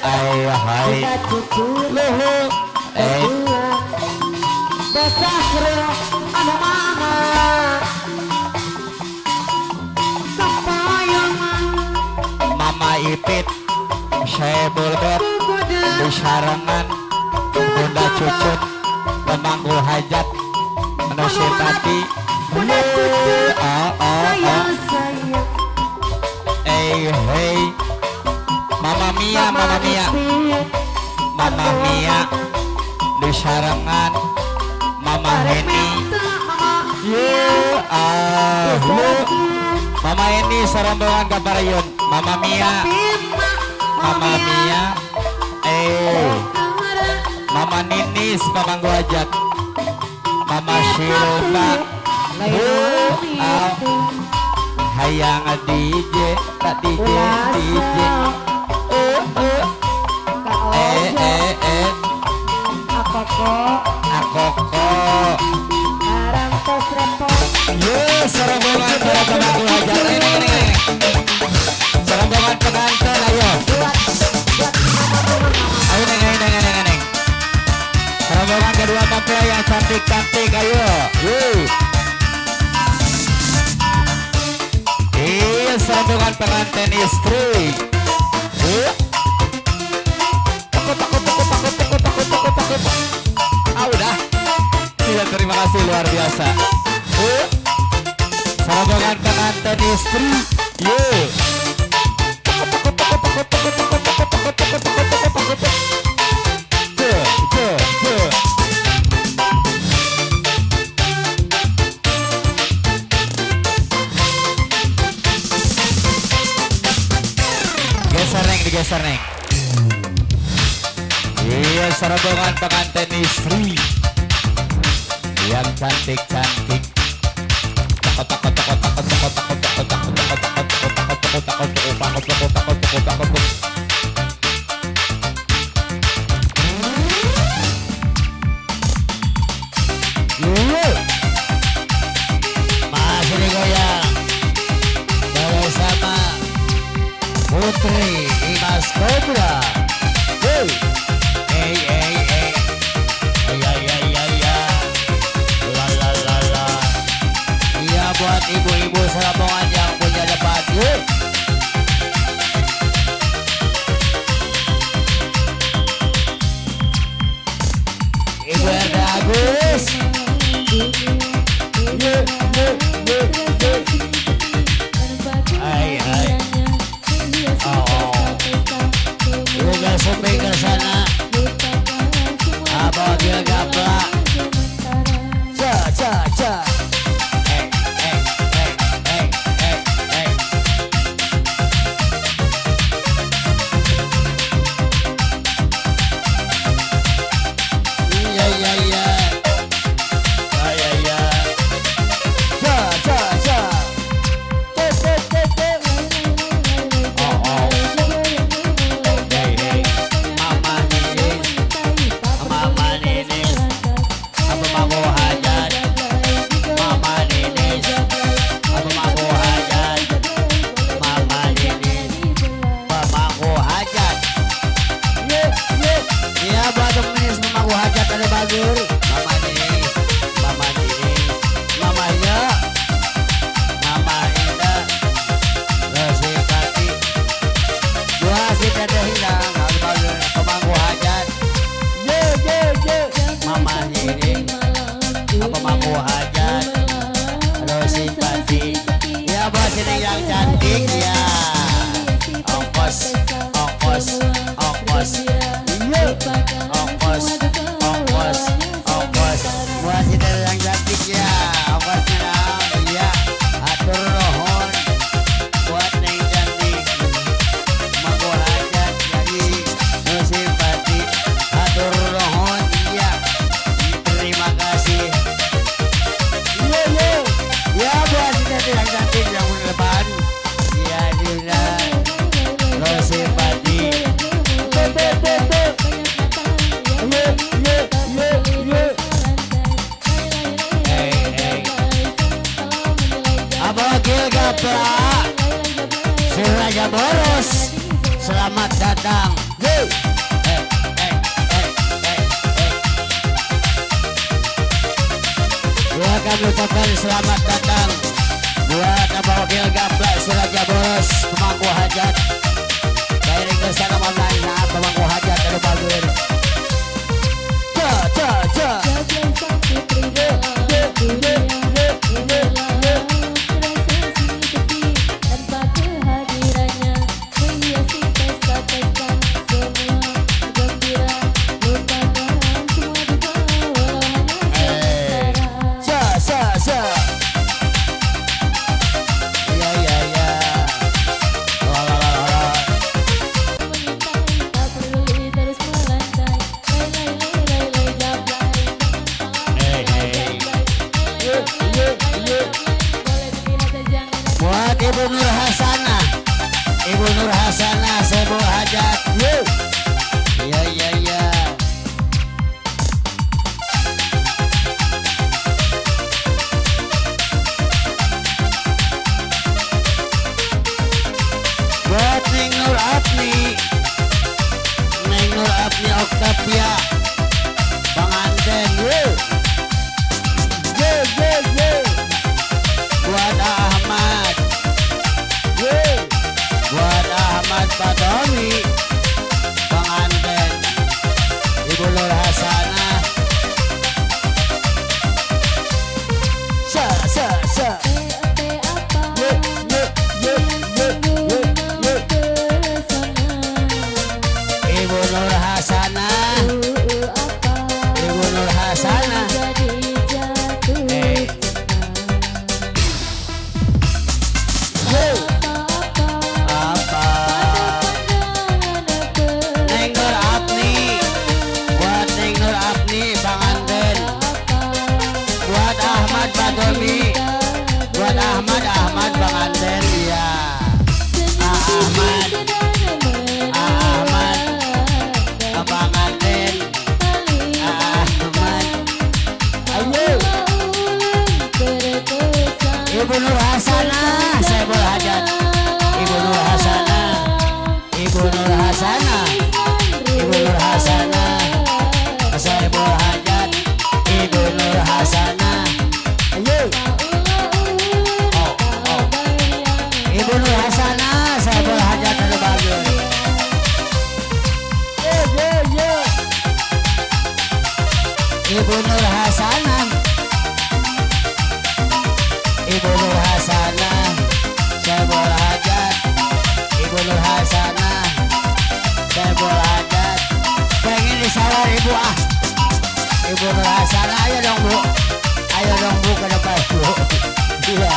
Ayo hai. Luhu. Bos Sahrul anu mama Ipit Syekh Bulbet di sarangan Bunda Cucut pemangku hajat anu simpati Bunda Cucut sayang sayang hey Mama Mia Mama Mia di sarangan Mama Heni Mama Heni sarombongan kabarayun Mama Mia Mama Ninis pamangku hajat Mama Silva hayang DJ tak DJ Akoko barang tos repot serombongan para pemangku hajat ini serombongan pengantin ayo neng serombongan kedua mempelai yang cantik ayo serombongan pengantin istri udah tidak terima kasih luar biasa serombongan pengantin istri geser neng iya serombongan pengantin istri yang cantik-cantik masih digoyang bersama Putri Imas Cobra. Iya buat ibu-ibu serombongan yang punya depan. Ibu Erda Agus. Sampai ke sana Abang dia gaplak Ca yang cantik ya. Ongkos buat si yang cantik ya. Ongkosnya ya. Atur rohon buat neng cantik. Mangko hajat jadi simpati. Atur rohon ya. Terima kasih. Ya buat si yang cantik yang depan. Ya juga lo simpati. Abagil gaplak si Raja Boros, selamat datang. Ya kami ucapkan selamat datang buat Abagil gaplak si Raja Boros, pemangku hajat. desa nama nanya pemangku hajat ada bagus. Buat Ibu Nur Hasanah, Ibu Nur Hasanah saya bawa hajat. Iya iya iya. Buat Neng Nur Apni, Neng Nur Apni Oktavia, Bang Anden. Buat Ahmad, buat Ahmad Padomi, Bang Anden, Ibu Nur Hasanah. Ibu Nur Hasanah, Ibu Nur Hasanah. Buat Ahmad Bang Anden ya. Ahmad Bang Anden Ahmad. Ayo Ibu Nur Hasanah saya berhajat. Ibu Nur Hasanah, Ibu Nur Hasanah, Ibu Nur Hasanah saya berhajat. Ibu Nur Hasanah. Ibu Nur Hasanah saya berhajat ada bagus. Ibu Nur Hasanah, Ibu Nur Hasanah saya berhajat. Ibu Nur Hasanah saya berhajat. Pengen disawar Ibu ah. Ibu Nur Hasanah ayo dong Bu, ayo dong Bu ke depan Bu. Iya.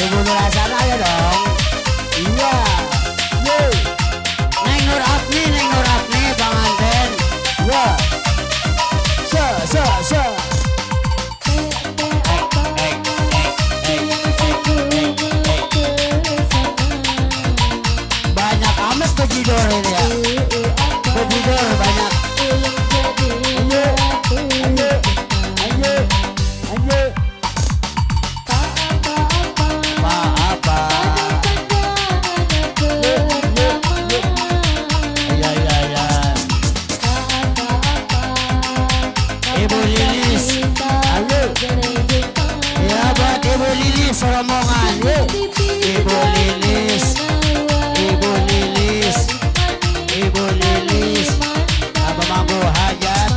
Ibu Nur Hasanah ayo dong. Iya. Neng Nur Apni, Neng Nur Apni Bang Anden. Ya. Banyak amat pejidor ini ya. Pejidor banyak. Rombongan Ibu Lilis, Ibu Lilis, Ibu Lilis, Abang Mangku hajat.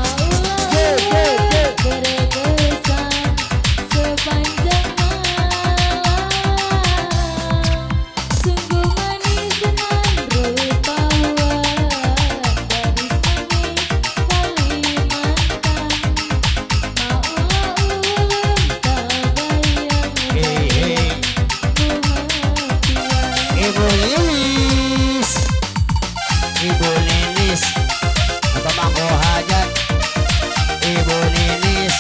Ibu Lilis, Abang Mangku hajat. Ibu Lilis,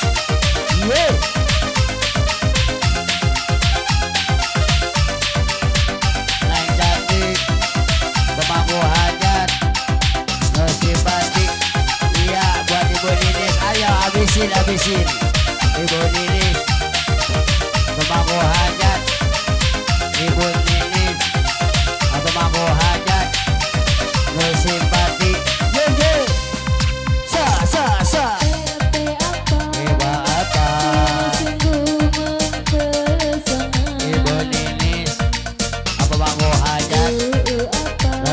Neng cantik, Abang Mangku hajat. Nasi batik, iya buat Ibu Lilis. Ayo habisin. Ibu Lilis, Abang Mangku hajat. Ibu Lilis, Abang Mangku hajat. Simpati, sa. Ibu apa? Ibu Lilis, Abang Mangku hajat.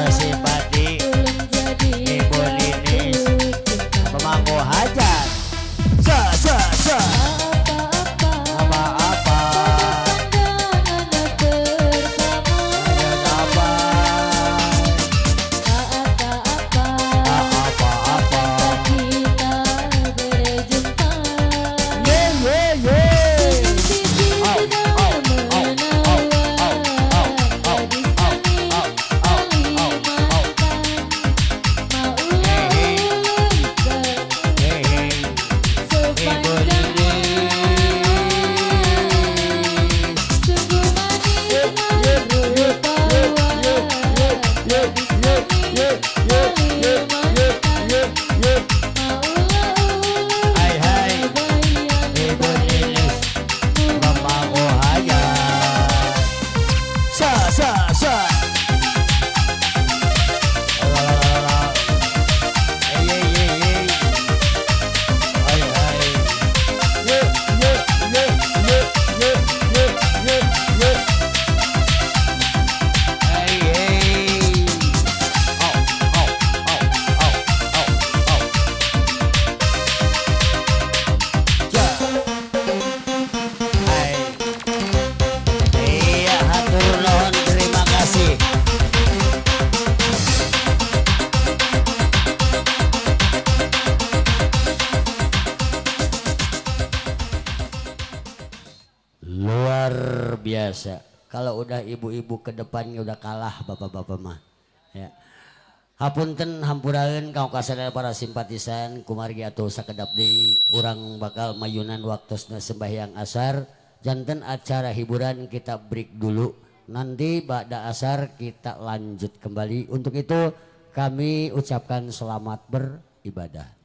Simpati. biasa. Kalau udah ibu-ibu ke depannya udah kalah bapak-bapak mah. Ya. Hapunten hampuraeun kau kasadaya para simpatisan kumargi atuh sakedap deui urang bakal mayunan waktosna sembahyang asar. Janten acara hiburan kita break dulu. Nanti ba'da asar kita lanjut kembali. Untuk itu kami ucapkan selamat beribadah.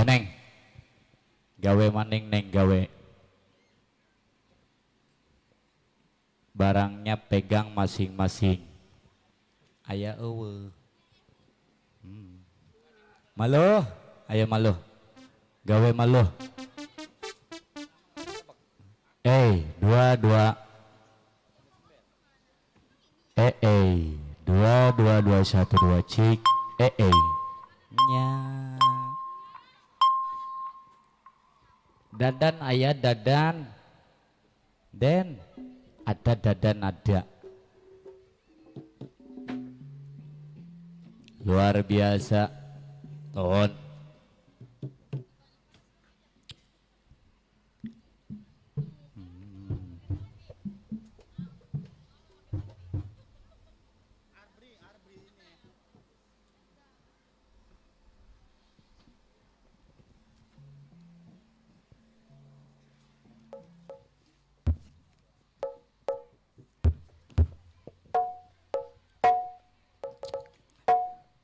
Neng, gawe maning neng gawe. Barangnya pegang masing-masing. Aya eueuh. Maluh, aya maluh. Gawe maluh. Dua. Dua, 1, 2, cik. Nya. Dadan ayah dadan. Den. Ada dadan ada. Luar biasa. Ton.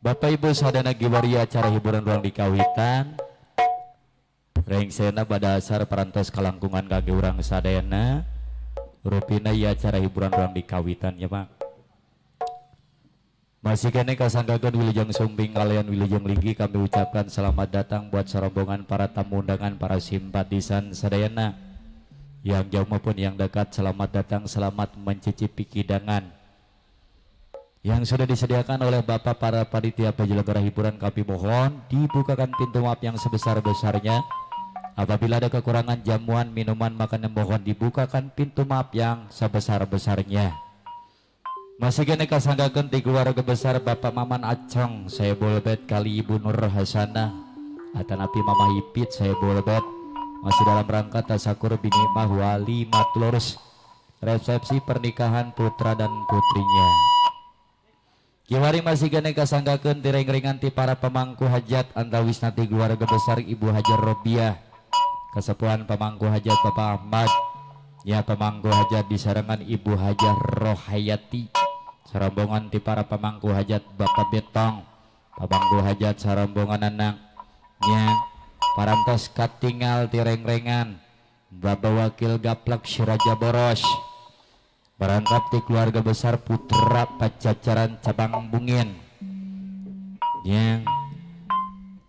Bapak Ibu sadana giwari acara hiburan ruang di kawitan. Rengsena pada asar parantos kalangkungan kage urang sadayana. Rupina ya acara hiburan ruang di kawitan ya Pak. Masih kene kasanggakeun Wilujeng Sumping kalian Wilujeng Linggi kami ucapkan selamat datang buat serombongan para tamu undangan para simpatisan sadayana. Yang jauh maupun yang dekat selamat datang, selamat mencicipi hidangan yang sudah disediakan oleh Bapak para panitia penyelenggara hiburan. Kami mohon dibukakan pintu maaf yang sebesar-besarnya. Apabila ada kekurangan jamuan, minuman, makanan, mohon dibukakan pintu maaf yang sebesar-besarnya. Masih kene kasanggakeun ti keluarga besar Bapak Maman Acong saya bolbet kali Ibu Nur Hasanah atanapi Mama Hipit saya bolbet masih dalam rangka tasakur bini mah wali matlurus resepsi pernikahan putra dan putrinya. Kiwari masih kene kasanggakeun tireng-ringan ti para pemangku hajat antawisna ti keluarga besar Ibu Hajar Robiah, kesepuhan pemangku hajat Bapak Ahmad, ya pemangku hajat disarengan Ibu Hajar Rohayati, serombongan ti para pemangku hajat Bapak Betong, pemangku hajat serombongan anaknya, parantos katingal tireng-ringan Bapak Wakil Gaplak Siraja Boros. Barangkap di keluarga besar Putra Pajajaran Cabang Bungin yang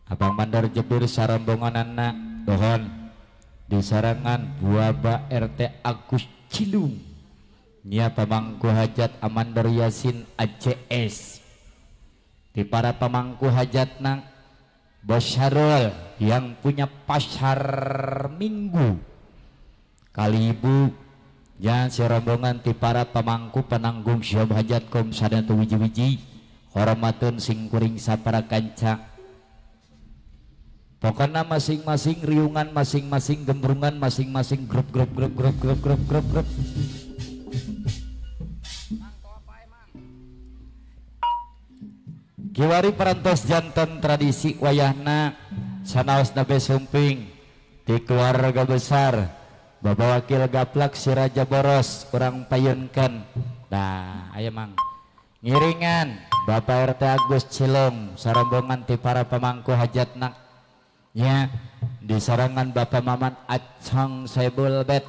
Abang Mandar Jebir sarombongan anak dohon disarangan Buaba RT Agus Cilung nya pemangku hajat Amandar Yasin ACS di para pemangku hajat nang Bos Syarul yang punya pasar Minggu kali Ibu ya si rombongan ti para pemangku penanggung siap hajat kom sadatu wiji-wiji hormatun sing kuring sapara kanca pokoknya masing-masing riungan masing-masing gembrungan masing-masing grup kiwari parantos jantan tradisi wayahna sanaos nabe sumping di keluarga besar Bapak Wakil Gaplak Siraja Boros kurang payunkan. Nah ayo mang ngiringan Bapak RT Agus Cilung sarombongan ti para pemangku hajat nak ya disarangan Bapak Maman Acong Saibul Bet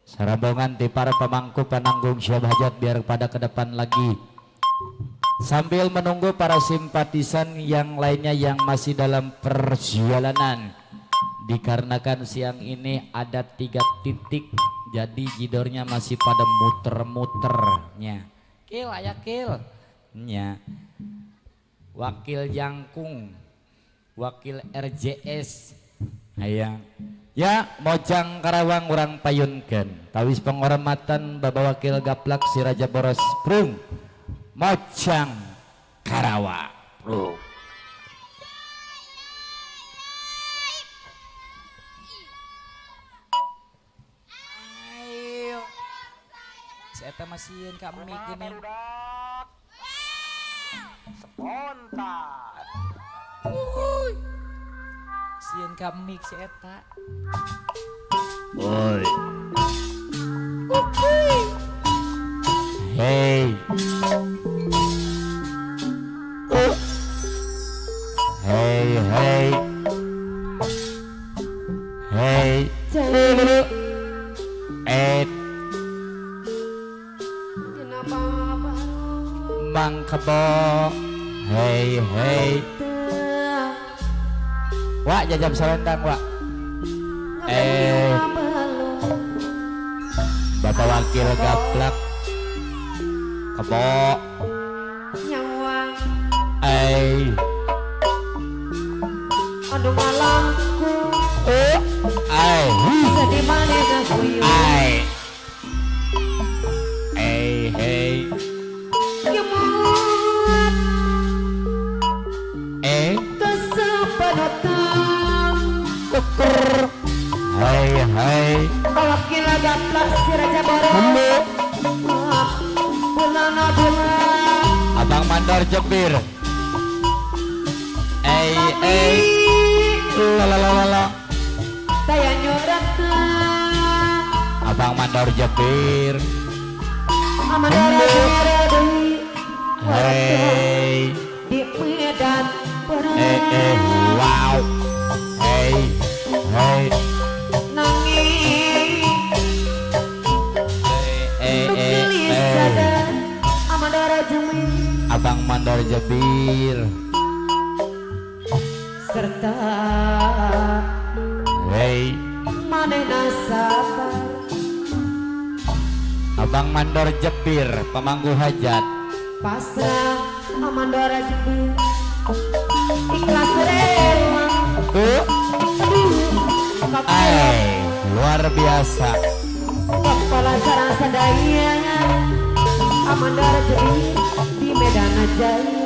sarombongan ti para pemangku penanggung siap hajat biar pada ke depan lagi sambil menunggu para simpatisan yang lainnya yang masih dalam perjalanan. Dikarenakan siang ini ada 3 titik jadi jidornya masih pada muter-muternya kil ayak kil nya Wakil Jangkung Wakil RJS ayang ya Mojang Karawang urang payunkeun tawis penghormatan Bapak Wakil Gaplak Siraja Boros Prung Mojang Karawang Prung. Eta masihin ka mik gini spontan sieun ka mik si eta Oi. hey hey Mang Kebo. Hei hei. Wak jajab sarendang wak. Bapak Wakil Gaplak. Kebo. Nyawang aduh malangku sedih manehna kuyuh Hei Kemut Eh kesepenutan Kukur Hai Wakil gaplak si Raja Borok Bulana bulan Abang Mandor Jebir Lalalala Daya nyurata Abang Mandor Jebir Amadara Jumara Hei di Medan Perang Wow Hei Nangis Gelisah Amadara Jumara Abang Mandor Jebir serta Hei manehna sabar Abang Mandor Jebir pemangku hajat pasrah Amandora Jepir ikhlas rela luar biasa kepala sarang sadaya Amandora Jepir di Medan Jaya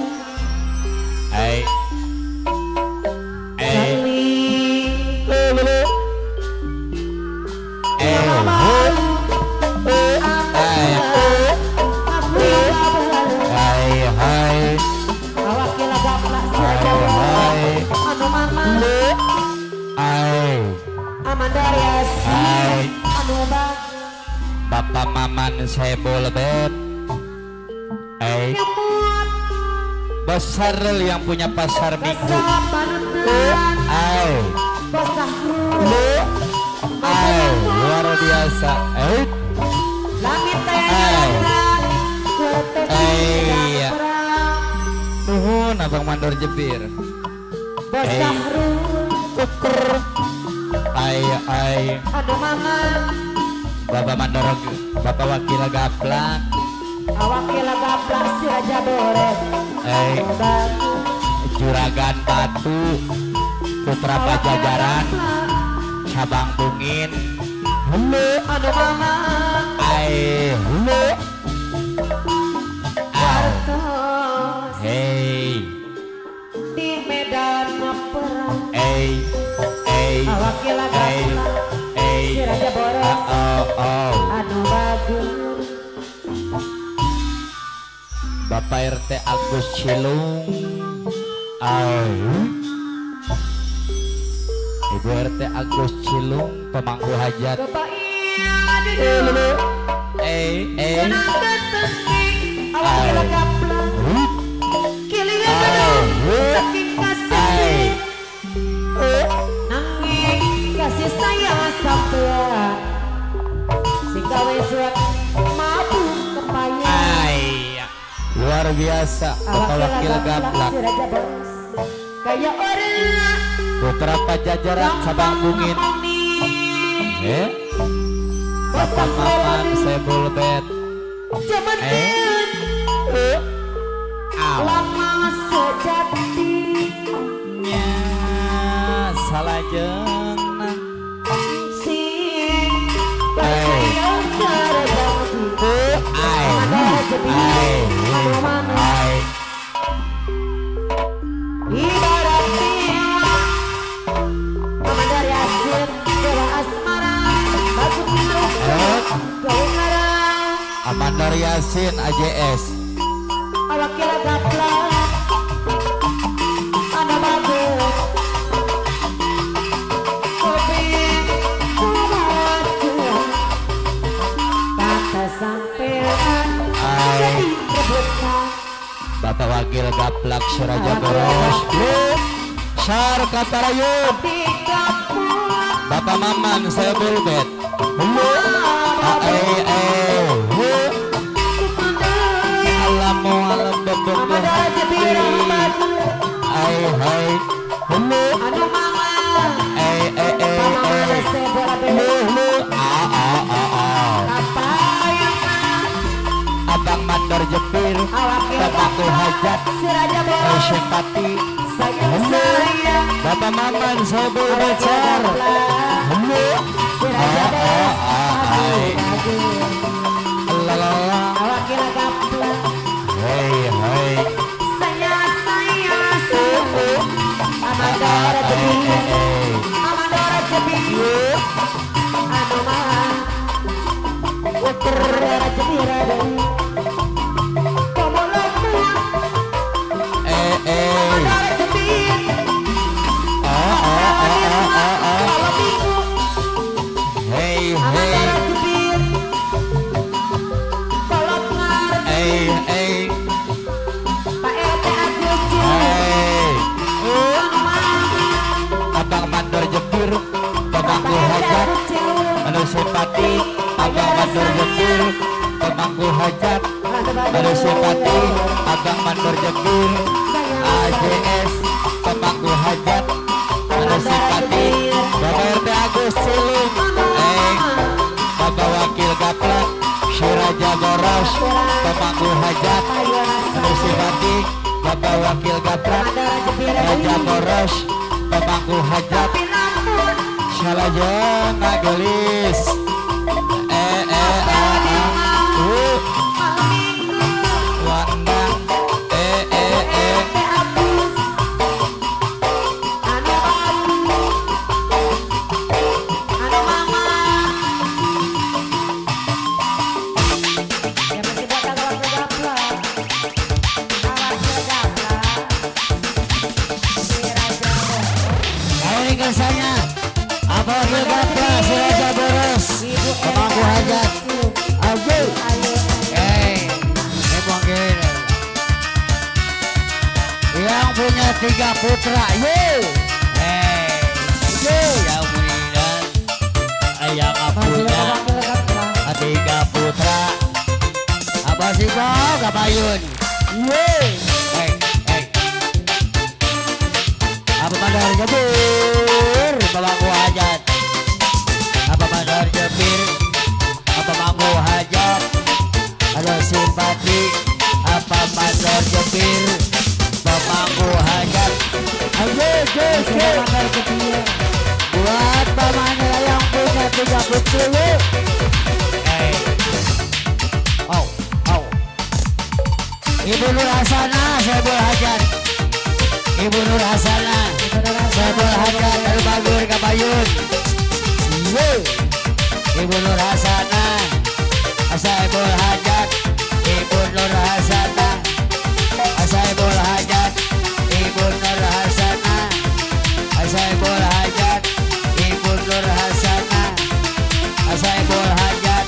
Bapak Maman Sebol Bet Besar yang punya pasar minggu luar biasa Nuhun Abang Mandor Jebir Kukur Bapak Mandor Bapak Wakil Gaplak Wakil gaplak si Raja Borok Juragan Batu Putra Pajajaran Cabang Bungin anu mama Hei di Medan Perang Wakil gaplak si Raja Borok anu bagus Bapak RT Agus Cilung Ibu RT Agus Cilung pemangku hajat Bapak iya Wakil gaplak kilingan saking kasih nanging kasih sayang sampean si gawe surat mabuk kepayang luar biasa Bapak Wakil Gaplak kayak orang Putra Pajajaran Cabang Bungin Bapak Maman Sebul Bet zaman lama sejati salah jenang sing percaya Amandar Yasin AJS Wakil gaplak ada bagus kopi kumacuan kata sampean jadi rebutan Bapak Wakil Gaplak Suraja Boros Syar Katarayun di kampung Bapak Maman Sebul Bet hai hulu anu mama mama rese bola bebe hulu apa yang abang mandor jepir awak bapakku hajat si raja bola simpati saya bapak maman saya berbicar hulu si raja bola lalala awak kira gaplak hai saya Amandora Jepir Amandora Jepir anu mah ukur Jepir komolomu Amandora Jepir kalau minggu Amandora Jepir kalau ngarep Pak RT Agus abang mandor jepir pemangku hajat anu simpati abang mandor jepir pemangku hajat anu simpati abang mandor jepir AJS pemangku hajat anu simpati bapak RT Agus Cilung bapak wakil gaplak Syiraja Boros pemangku hajat anu simpati bapak wakil gaplak Raja Boros pemangku hajat Syalajeng ngagelis wandang kersanya apa berkata si Raja Boros pemangku hajat abu mungkin yang punya 3 putra ya mudah yang punya 3 putra apa sih kok kabayun apa mandor jepir pemangku hajat apa mandor jepir apa pemangku hajat ada simpati apa mandor jepir pemangku hajat buat pamannya yang punya 3 putri Ibu Nur Hasanah saya berhajat Ibu Nur Hasanah Saibul Hajat Al-Bagur Kabayun Ibu Nur Hasanah Saibul Hajat Ibu Nur Hasanah Saibul Hajat Ibu Nur Hasanah Saibul Hajat Ibu Nur Hasanah Saibul Hajat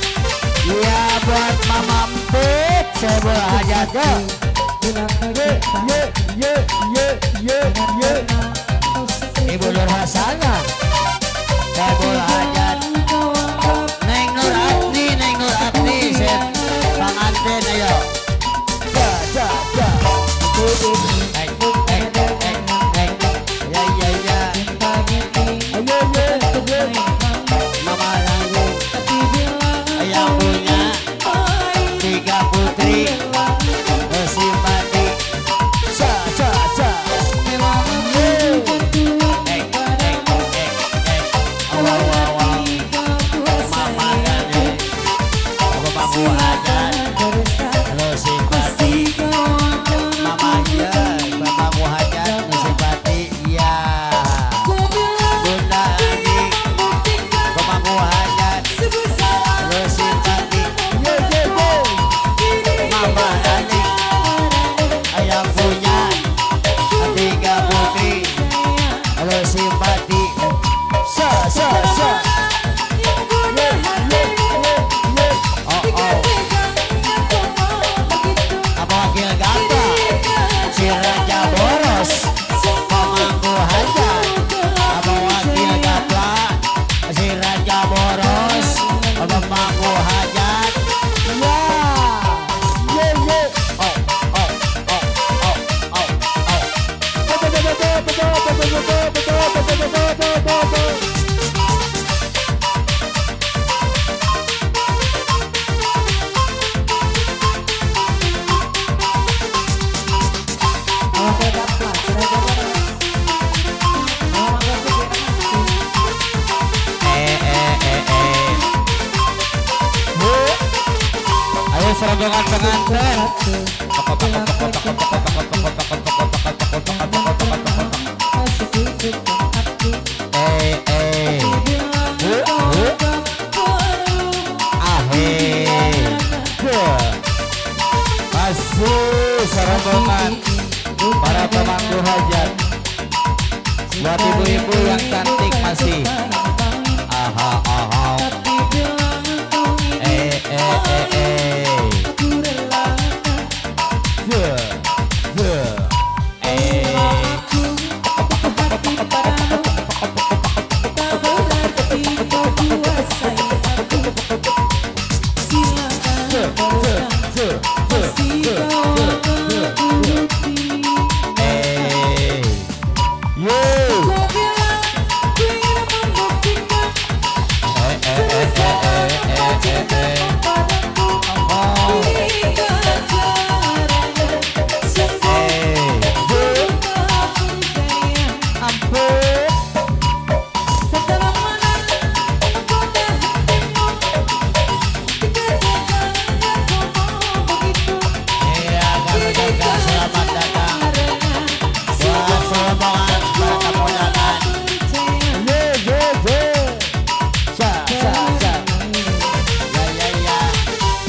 ya buat Mama Emput Saibul Hajat Ibu Nur Hasanah Saibul Hajat Neng Nur Abdi pengantin ayo Mama lagu yang punya 3 putri simpati wow rombongan pengantin. Masih serombongan para pemangku hajat. Buat ibu-ibu yang cantik masih. Aha aha.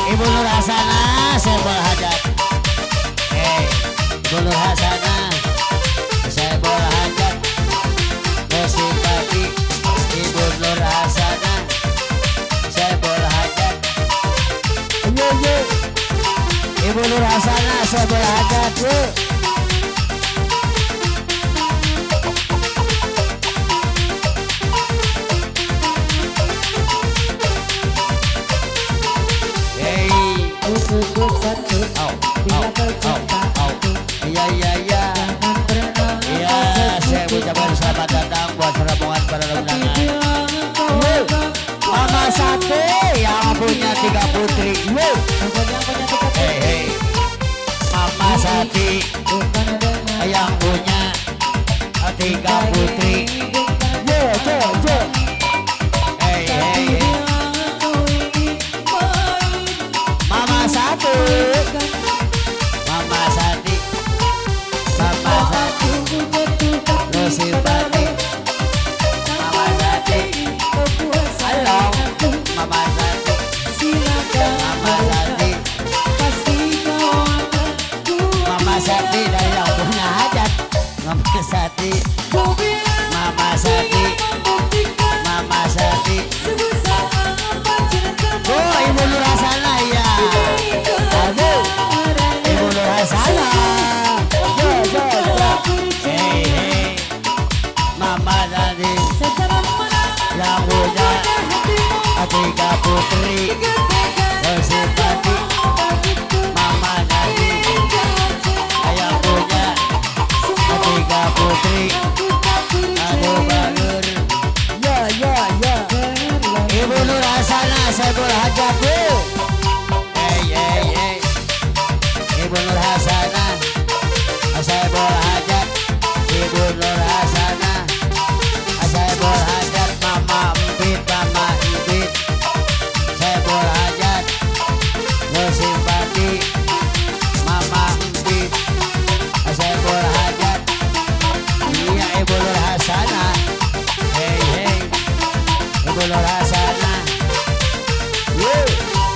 Ibu Nur Hasanah saya bola hajat. Ibu Nur Hasanah saya bola hajat. Bersimpati Ibu Nur Hasanah saya bola hajat. Ibu Nur Hasanah saya bola hajat. Iya, saya ucapkan selamat datang buat rombongan para undangan. Mama Sate yang punya 3 putri. Mama Sati yang punya 3 putri. Mama Sati, Mama Sati, Mama Sati, lo simpati, Mama Sati, halo, Mama Sati, Mama Sati, Mama Sati dari yang punya hajat, Mama Sati, Mama Sati, Mama Sati. Oh, Ibu Nur Hasanah ya. Aduh, Ibu Nur Hasanah. Hey, Mama Sati yang punya 3 putri. Bersimpati Mama Sati yang punya 3 putri. Aduh bagus. Ibu Nur Hasanah saya bola hajat. Ibu Nur Hasanah saya bola hajat. Ibu Nur Hasanah saya bola hajat. Mama Empit, Mama Empit saya bola hajat. Bersimpati Mama Empit saya bola hajat. Iya Ibu Nur Hasanah. Ibu Nur Hasanah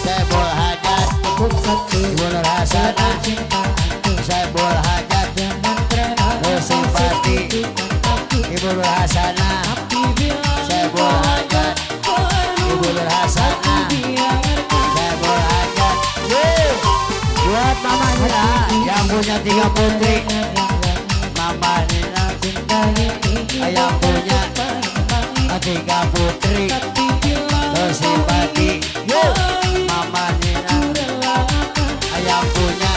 saya bola hajat. Ibu Nur Hasanah saya bola hajat. Bersimpati Ibu Nur Hasanah saya bola hajat. Ibu Nur Hasanah saya bola hajat. Buat Mama Nina yang punya 3 putri. Mama Nina yang punya 3 putri. Bersimpati Mama Nina yang punya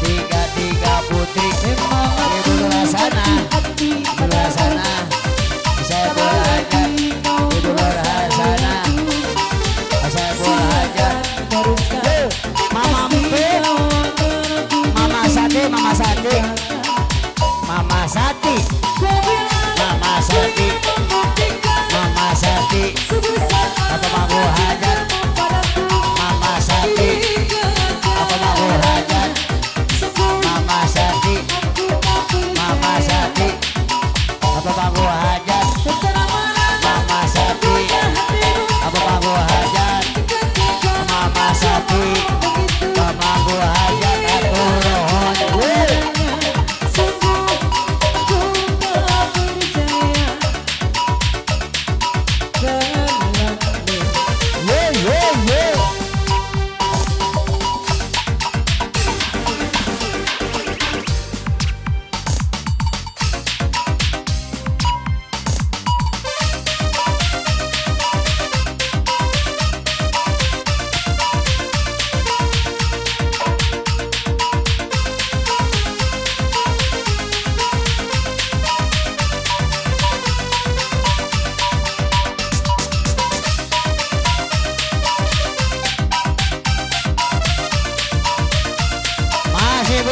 3 putri. Ibu Nur Hasanah, Ibu Nur Hasanah saya bola hajat. Ibu Nur Hasanah saya bola hajat. Mama Empit, Mama Sati, Mama Sati, Mama Sati, Mama Sati, Mama Sati atau Mama hajat.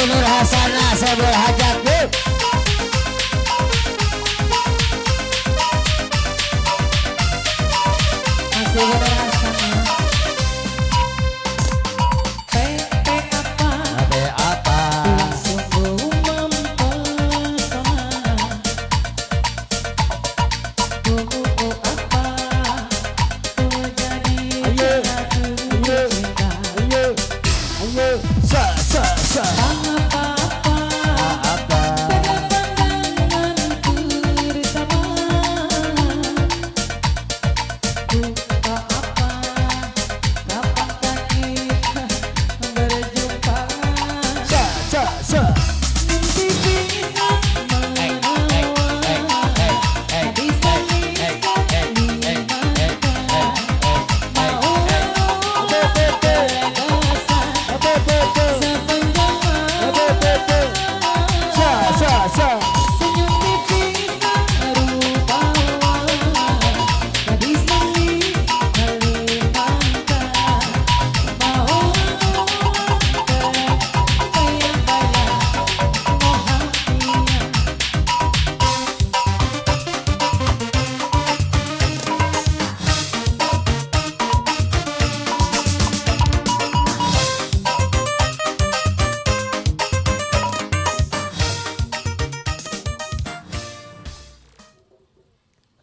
Nur Hasanah Sebul Hajat yuk. Masih berasa Ade apa? sungguh mempesona. Tunggu apa kau jadi ratu cinta. Ayo, sa sa sa. Apa-apa Apa? pandanganku bersama. Lupa apa kapan kita berjumpa. Sa sa sa. Mimpi kita menawan di saling mau Sa sa sa. senyum pipi rupawan gadis dari Kalimantan mau bayang-bayang mau hatinya.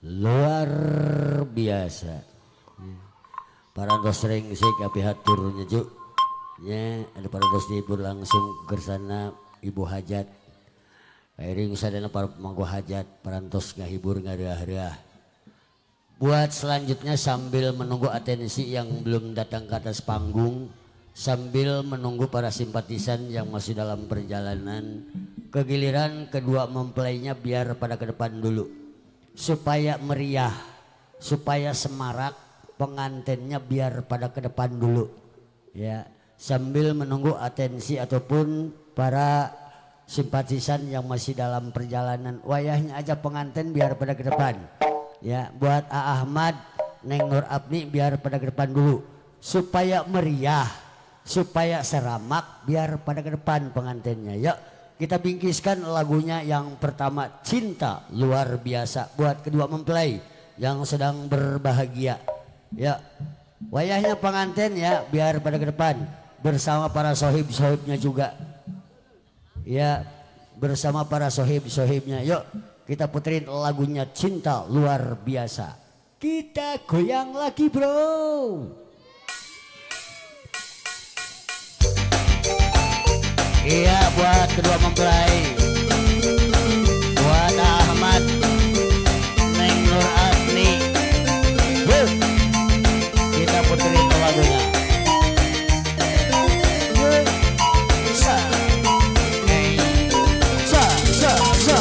Luar biasa. Parantos sering sik api hatur nyejuk. Ya, ada parantos dihibur langsung gersana ibu hajat. Kairing sadana para pemangku hajat parantos ngahibur ngareah-reah. Buat selanjutnya sambil menunggu atensi yang belum datang ke atas panggung, sambil menunggu para simpatisan yang masih dalam perjalanan, kegiliran kedua mempelainya biar pada ke depan dulu. Supaya meriah, supaya semarak, pengantinnya biar pada ke depan dulu. Ya, sambil menunggu atensi ataupun para simpatisan yang masih dalam perjalanan, wayahnya aja pengantin biar pada ke depan. Ya, buat A Ahmad, Neng Nur Abni biar pada ke depan dulu. Supaya meriah, supaya seramak biar pada ke depan pengantinnya. Yuk kita bingkiskan lagunya yang pertama, Cinta Luar Biasa, buat kedua mempelai yang sedang berbahagia. Ya, wayahnya pengantin ya biar pada ke depan bersama para sohib-sohibnya juga. Ya, bersama para sohib-sohibnya. Yuk kita puterin lagunya Cinta Luar Biasa. Kita goyang lagi bro. Iya, buat kedua mempelai, buat Ahmad, Neng Nur Asni, kita puterin lagunya. Sa, sa, sa, sa.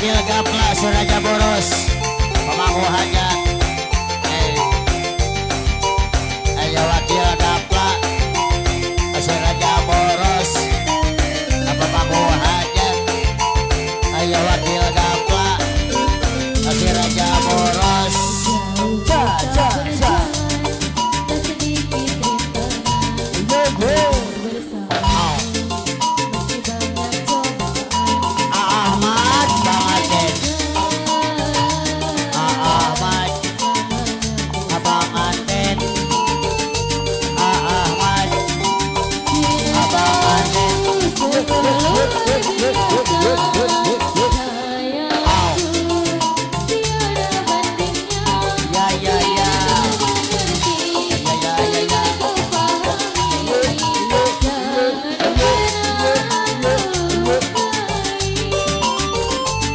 wakil Gapla Suraja Boros pemangku hajat. Aya wakil Gapla Suraja Boros pemangku hajat. Aya wakil Gapla Suraja Boros. Ahmad Bangaden, Ahmad Abangaden, Ahmad Abangaden. Ya ya ya.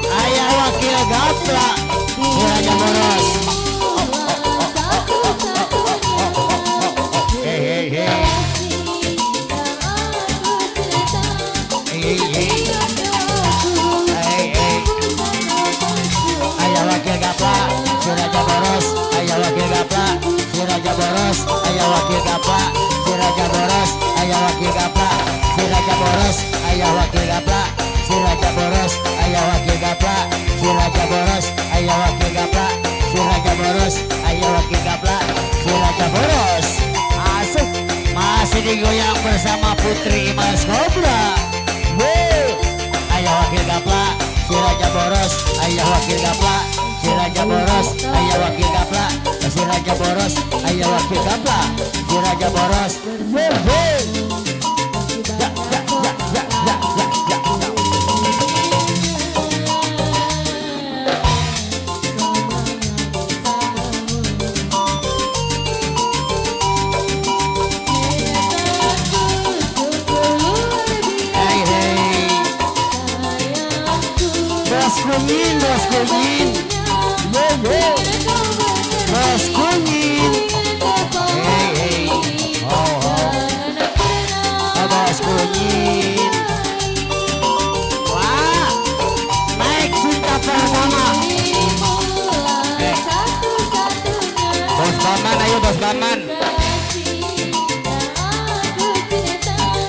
Ayah wakil Gapla Suraja Boros. Hey hey hey. Hey hey. Hey hey. Ayah wakil Gapla Suraja Boros. Ayah wakil Gapla Suraja Boros. Ayah wakil Gapla Suraja Boros. Ayah wakil Gapla Suraja Boros. Ayah wakil Gapla Suraja Boros. Ayah wakil Gapla Suraja Boros. Ayah wakil Gapla Suraja Boros. Ayah wakil Gapla Suraja Boros. Asik masih digoyang bersama Putri Mas Kobra. Ayah wakil Gapla Suraja Boros. Ayah wakil Gapla Suraja Boros. Ayah wakil Gapla Suraja Boros. Ayah wakil Gapla Suraja Boros. Hey hey. Bos Kunyit, Bos Kunyit. Bos Kunyit. Hey hey. Oh oh. Bos Kunyit. Wah. Naik cinta pertama. Bos Baman, ayo Bos Baman.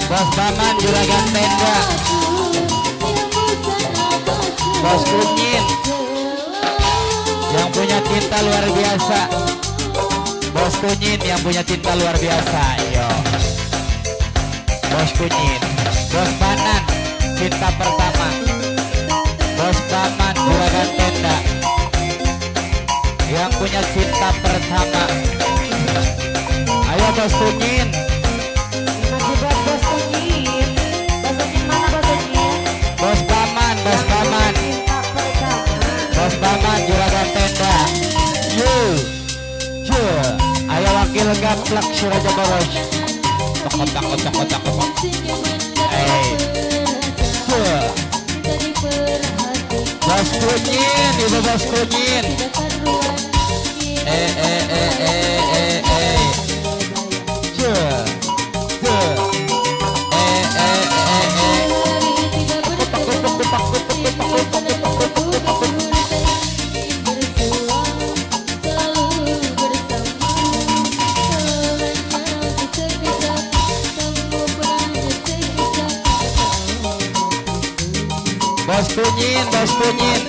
Bos Baman Juragan Tenda. Bos Kunyit yang punya cinta luar biasa. Bos Kunyit yang punya cinta luar biasa. Yo. Bos Kunyit. Bos Banan cinta pertama. Bos Baman Juragan Tenda yang punya cinta pertama. Ayo Bos Kunyit. Masih buat Bos Kunyit. Bos Kunyit mana Bos Kunyit? Bos Baman, Bos Baman. Cinta pertama. Bos Baman Juragan Tenda. Yo. Yo. Ayo wakil Gaplak Suraja Boros. Kotak. Hey. Yo. Bos Kunyit, itu Bos Kunyit. Yo. Yo. Bos Kunyit, Bos Kunyit.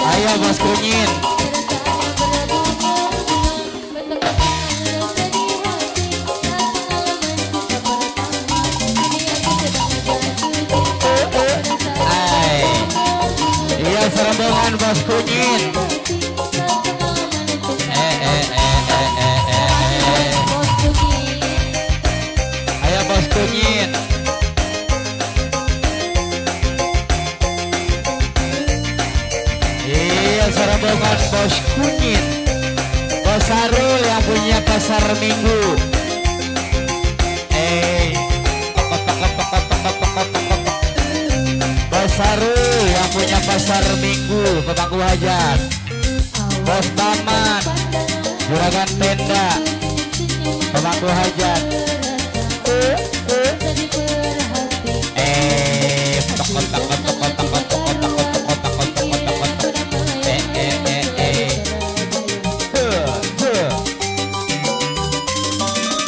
Ayo Bos Kunyit. Iya serombongan Bos Kunyit. Ayo Bos Kunyit. Iya serombongan Bos Kunyit. Bos Sarul yang punya pasar minggu. Bos Sarul yang punya pasar minggu pemangku hajat. Bos Baman Juragan Tenda, pemangku hajat.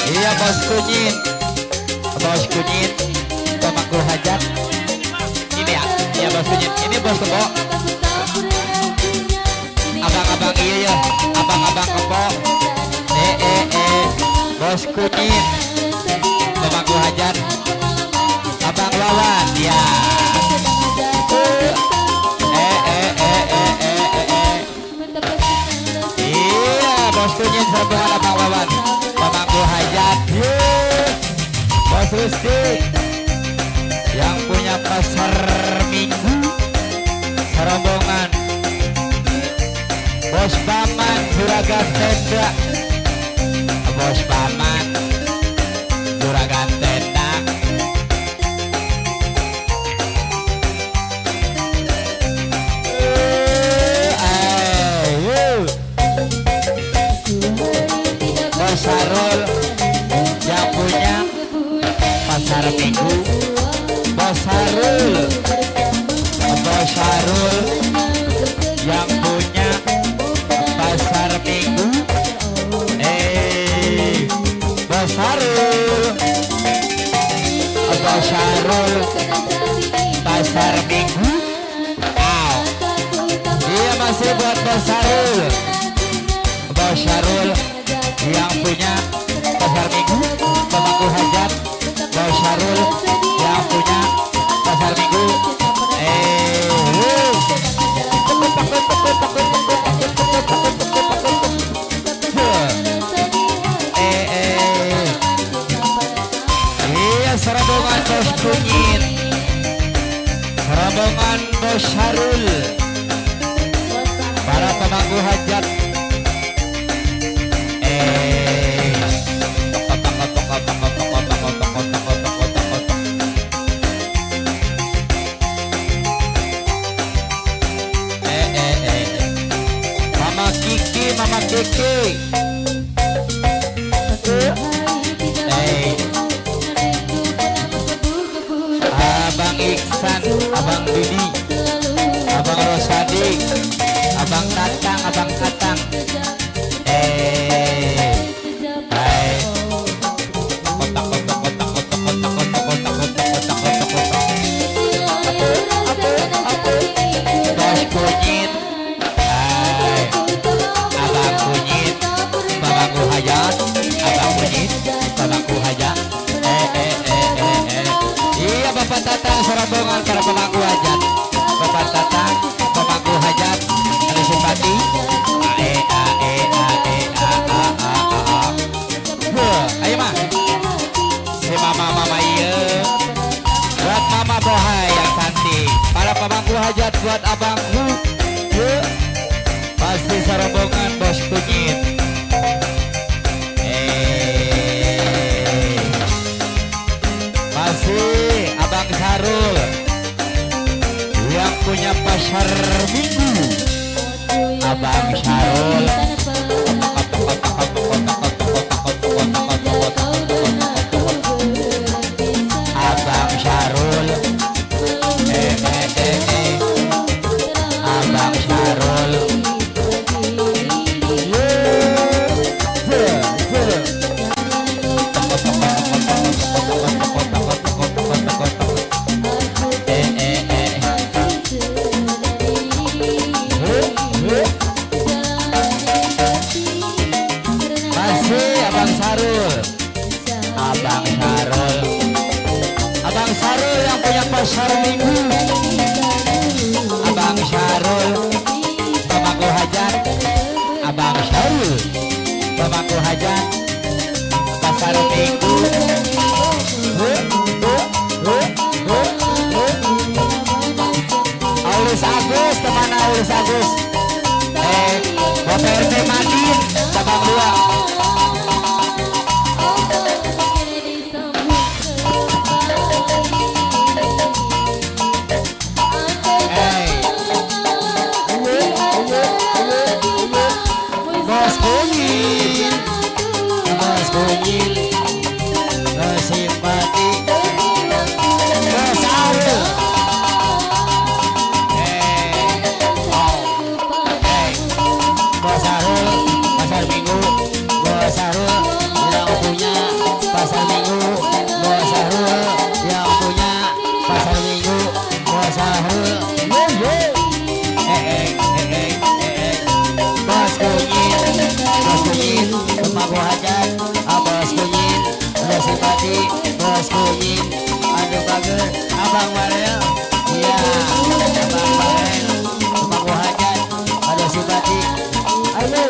Iya bos kunyit, pemangku hajat. Ini ya, iya bos kunyit. Ini bos kebo. Abang-abang iya ya, abang-abang kebo. Bos kunyit, pemangku hajat. Abang Wawan, ya. Iya, bos kunyit sambungan abang Wawan. Pemangku hajat. Bos Rusdi, yang punya pasar minggu, serombongan. Bos Paman, Juragan Tenda. Bos Paman, Juragan Tenda. Bos Sarul, yang punya pasar minggu. Bos Sarul, Bos Sarul, yang punya pasar minggu. Bos Sarul, Bos Sarul, pasar minggu. Iya masih buat Bos Sarul, Bos Sarul, yang punya pasar minggu, pemangku hajat. Bos Sarul, yang punya pasar minggu. Iya serombongan Bos Kunyit, serombongan Bos Sarul, para pemangku hajat. Mama Kiki, Abang Iksan, Abang Didi, Abang Rosadi, Abang Tatang, Abang Tatang. Bapak Tatang serombongan para pemangku hajat. Bapak Tatang pemangku hajat ada simpati. Ayo mah si mama iya buat mama bohai yang cantik. Para pemangku hajat buat abangku. Pasti serombongan Bos Kunyit. Masih Abang Sarul, yang punya pasar minggu. Abang Sarul, Abang Sarul, Abang Sarul. Abang Sarul yang punya pasar minggu. Abang Sarul pemangku hajat. Abang Sarul pemangku hajat pasar minggu. Aulus Agus, kemana Aulus Agus? Bapak RT Madin, cabang 2. Bos Kunyit. Bos Sahrul pasar minggu. Bos Sahrul yang punya pasar minggu. Bos Sahrul yang punya pasar minggu. Bos Sahrul Bos Kunyin Rumah hajat. Bos Kunyin ada simpati. Bos Kunyin ada bager. Abang Marel iya Abang Marel rumah hajat ada simpati. Halo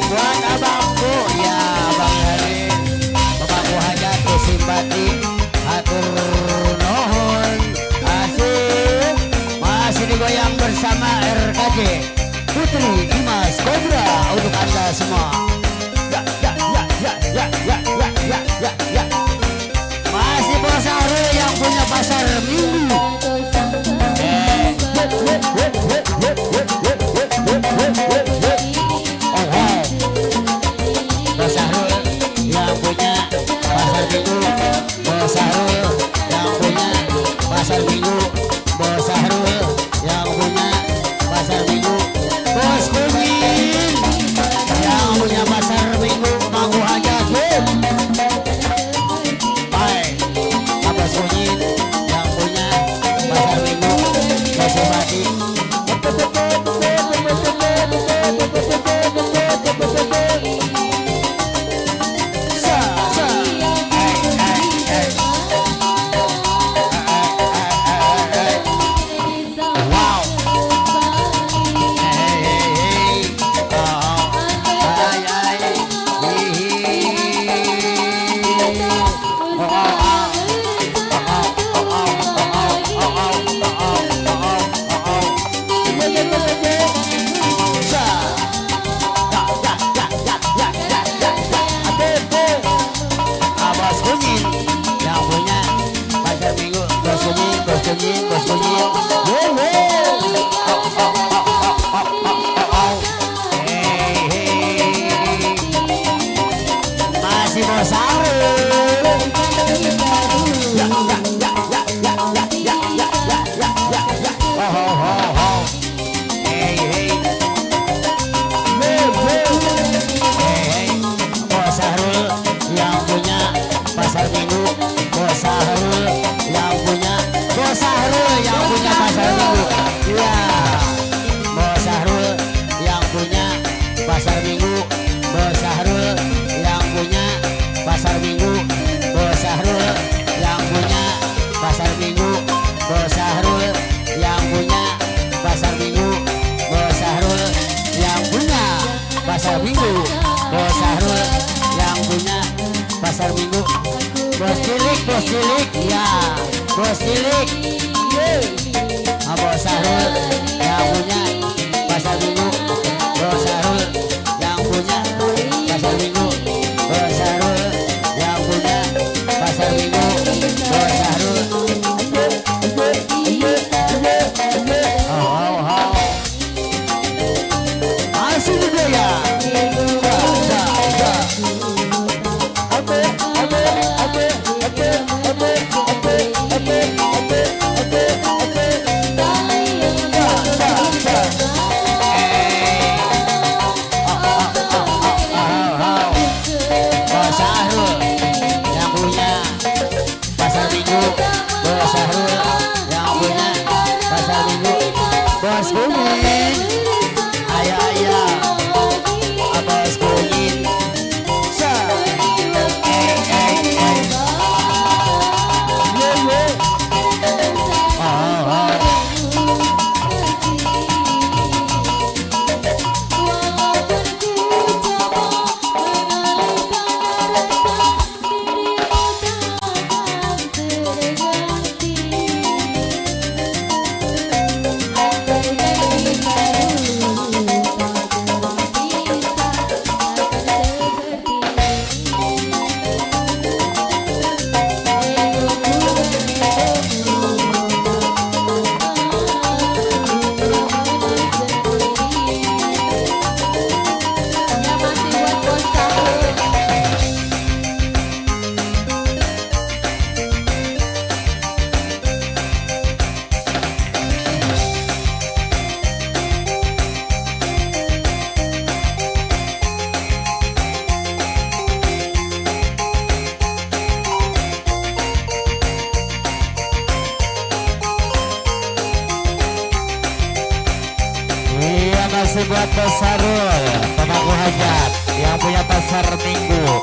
buat abangku ya Abang Marel rumah hajat ada simpati. Atur nuhun asik masih digoyang bersama RKJ Putri Dimas Kobra untuk anda semua. Masih Bos Sahrul yang punya pasar minggu. Bos Sahrul yang punya pasar minggu. Bos Sahrul yang punya pasar minggu. Bos Sahrul yang punya pasar minggu. Bos Kunyin yang punya pasar minggu. Manggu aja Hai Bos Kunyin yang punya pasar minggu. Bos Simpati masih Bos Sahrul. Bos Sahrul yang punya pasar minggu. Bos Sahrul yang punya. Bos Sahrul yang punya pasar minggu. Iya. Bos Sahrul yang punya pasar minggu. Bos Sahrul yang punya pasar minggu. Bos Sahrul yang punya pasar minggu. Bos Sahrul yang punya pasar minggu. Bos Sahrul yang punya pasar minggu. Bos Sahrul yang punya pasar minggu. Bos cilik ya. Bos cilik Bos Sahrul yang punya pasar minggu. Bos Sahrul yang punya pasar minggu. Bos Sahrul yang punya pasar minggu. Bos Sahrul masih juga ya. kasih buat Bos Sarul pemangku hajat yang punya pasar minggu.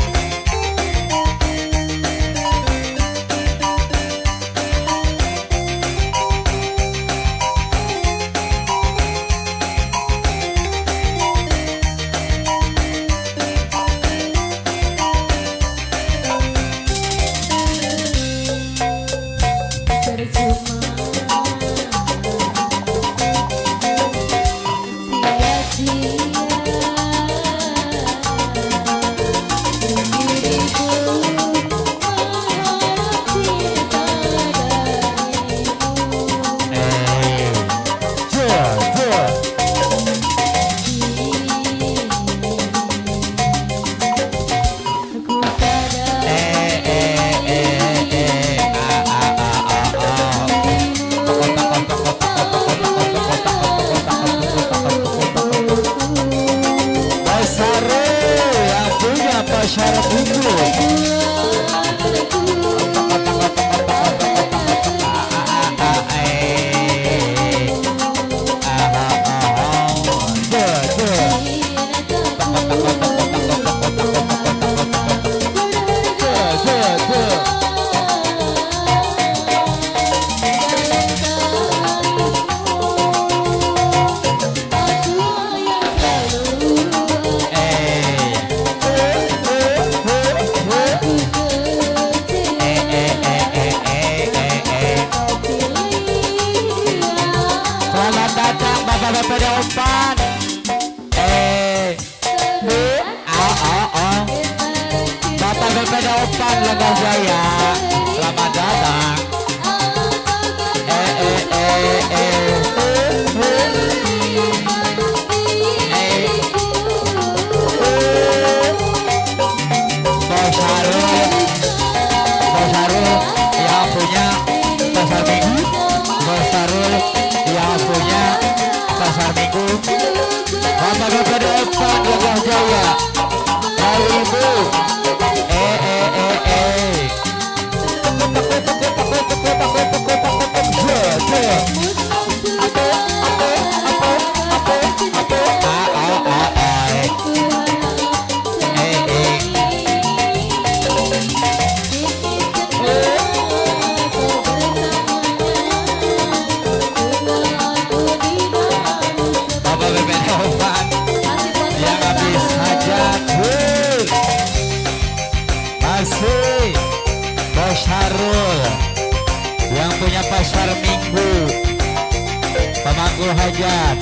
Hajat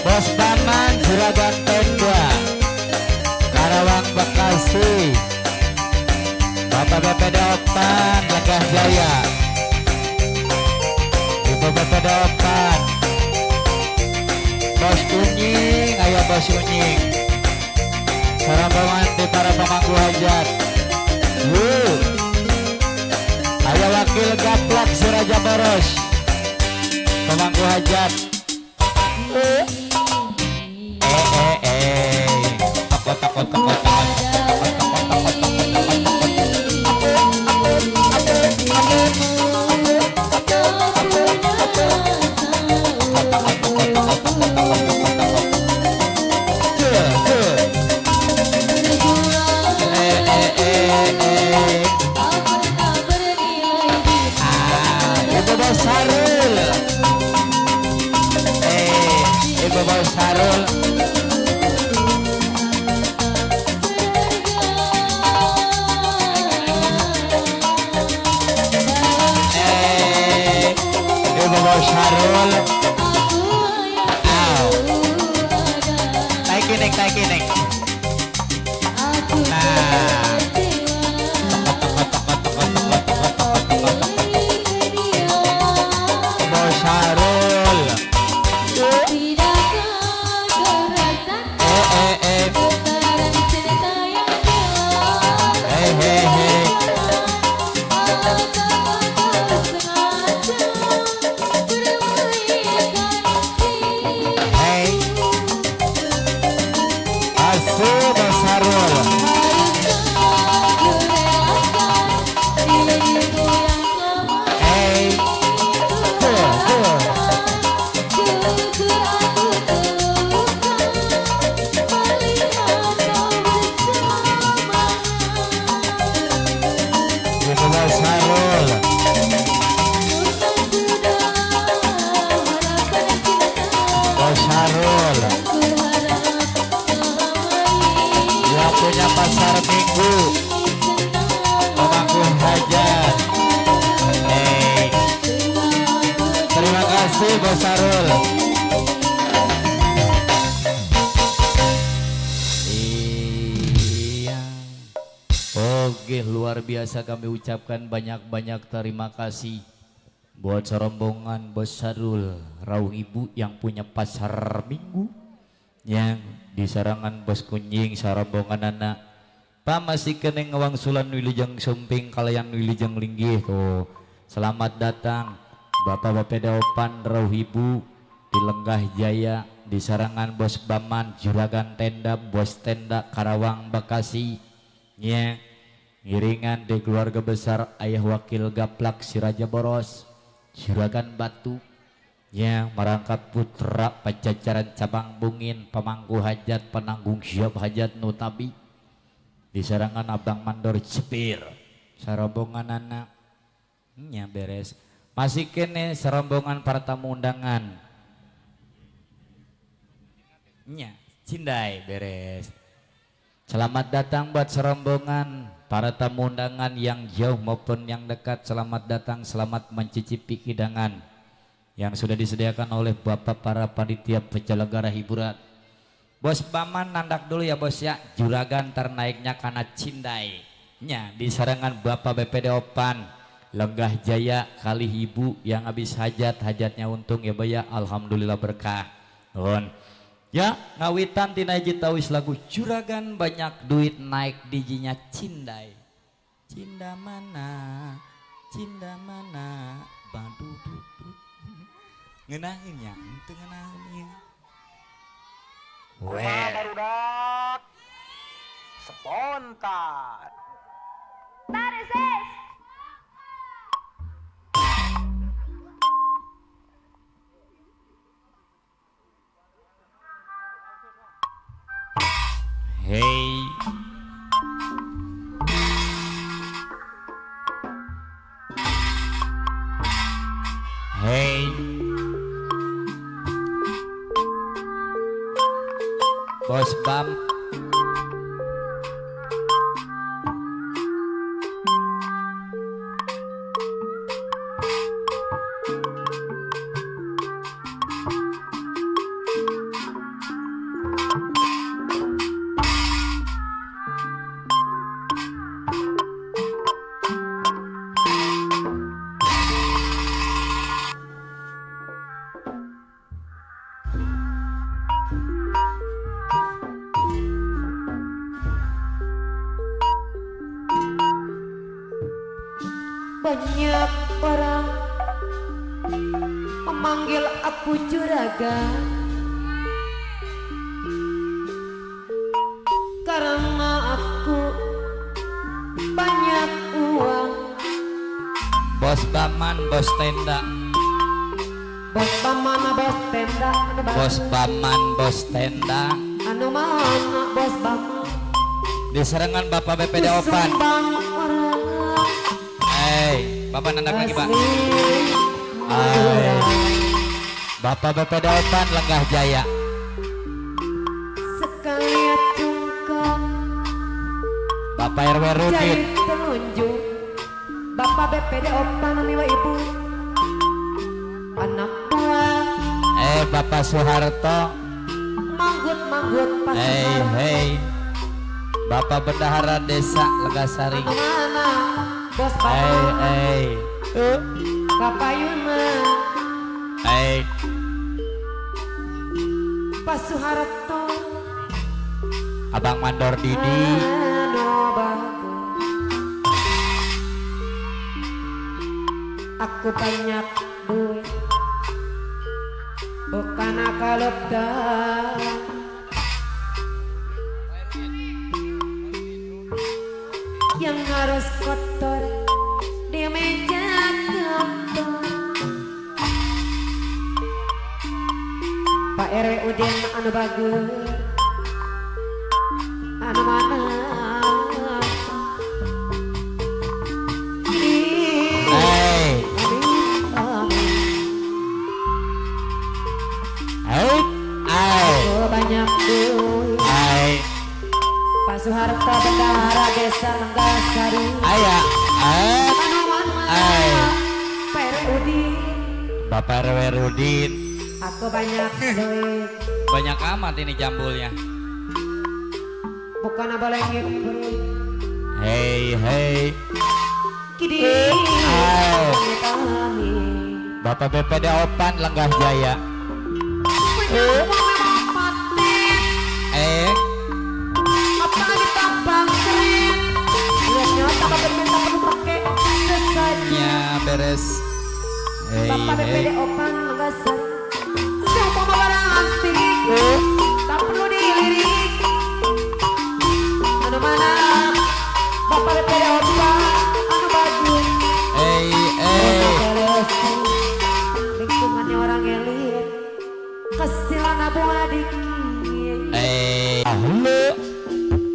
Bos Paman Juragan Tenda Karawang Bekasi Bapak-bapak Dopan Legah Jaya Ibu-bapak Dopan Bos Unying Ayah Bos Unying Sarambangan di para pemangku hajat Ayah Wakil Gaplak Suraja Boros pemangku hajat Ibu Bos Sarul Ibu Bos Sarul Ibu Bos Sarul Taikinik nah Bos Sarul Sarul yang punya pasar minggu pemangku hajat. Terima kasih Bos Sarul. Iya. Oke, luar biasa kami ucapkan banyak-banyak terima kasih buat serombongan Bos Sarul, Rauh Ibu yang punya pasar minggu yang di sarangan Bos Kunying serombongan anak masih keneng ngawang sulan wilijeng sumping kalian wilijeng linggih tuh. Selamat datang Bapak-bapak Daopan Rauh Ibu di Lenggah Jaya di sarangan Bos Baman Juragan Tenda Bos Tenda Karawang Bekasi ya. Ngiringan di keluarga besar Ayah Wakil Gaplak Siraja Boros Juragan Batu ya, merangkap putra pacacaran cabang Bungin pemangku hajat penanggung siap hajat Nutabi di sarangan Abang Mandor Cepir serombongan anak nya beres. Masih kene serombongan para tamu undangan nya cindai beres. Selamat datang buat serombongan para tamu undangan yang jauh maupun yang dekat. Selamat datang, selamat mencicipi hidangan yang sudah disediakan oleh Bapak para panitia penyelenggara hiburan. Bos Baman nandak dulu ya bos ya, juragan ternaiknya karena cindai nya di sarangan Bapak BPD Opan Lenggah Jaya kali ibu yang habis hajatnya untung ya baya, alhamdulillah berkah. Ya ngawitan tina hiji tawis lagu juragan banyak duit naik dijinya cindai. Cinda mana badudut ngenahin ya itu ngenahin. Barudak spontan. Hey. Hey. Bos Bam. Banyak orang memanggil aku juragan karena aku banyak uang. Bos Baman, Bos Tenda. Bos Baman, Bos Tenda. Bos Baman, Bos Tenda. Anu mana Bos Baman? Di serangan Bapak BPD Opan. Sumbang orang. Hey, Bapak nandak lagi Pak. Asli Bapak BPD Opan Lenggah Jaya. sekali acungkan Bapak RW Rudin. jahit telunjuk. Bapak BPD Opan miwa ibu anak buah Bapak Soeharto. manggut pas Hey. Bapak Bendahara Desa Legasari. anu mana Bos Baman Hey. Kapayuna Hey. Pak Soeharto Abang Mandor Didi. anu bagus. Aku banyak duit bukan akalupdan yang harus kotor di meja kantor. Pak RW Udin anu bagus anu mana Hey. banyak duit. Hai. Pak Soeharto bendahara desa Manggasari. Aya. Panuan Hai. Perudin. Bapak RW Rudin. Aku banyak duit. Banyak amat ini jambulnya. Bukan boleh ngiprit. Hei, hei. Kidi. Hai. Bapak BPD Opan Lenggah Jaya. Apa ditambang keren? Lihatnya tambah berminta perlu pakai sesaji. Ya beres. Hei, Bapak hei. BPD Opan Manggasari. Siapa mau barang antik? Tak perlu dilirik. Anu mana? Bapak BPD Opan anu bagus. Hei, hei. Lingkungannya orang elit. Kesilan abu adik. Hei. Halo.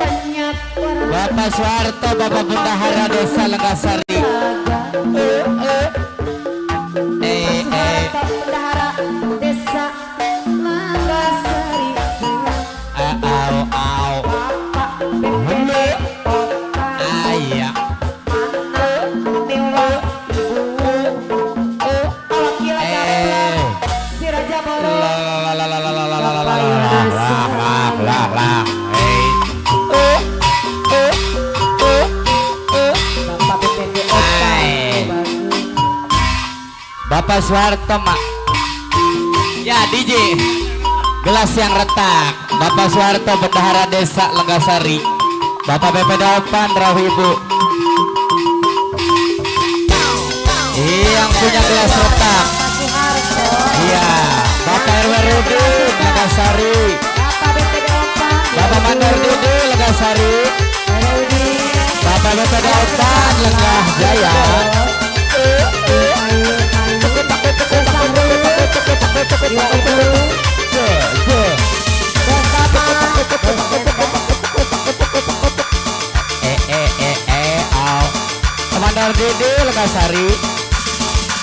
Banyak orang Bapak Soeharto, Bapak Bendahara Desa Lenggasari. Soeharto bendahara desa Manggasari. Au, au. Bapak BPD Opan Ayah. anak dewa ibu. Awakil gaplak si Raja Boro. Bapak BPD Opan bagus. Bapak Soeharto mak. Ya DJ. Gelas yang retak. Bapak Soeharto Bendahara Desa Lenggasari. Bapak BPD Opan Rahu Ibu. Yang punya gelas retak. Pak Soeharto. Iya. Bapak RW Rudin Lenggasari. Bapak BPD Opan. Bapak Mandor Dudu Lenggasari. Rudi. Bapak BPD Opan Lenggah Jaya. Au. Komandor Dudu Lenggasari.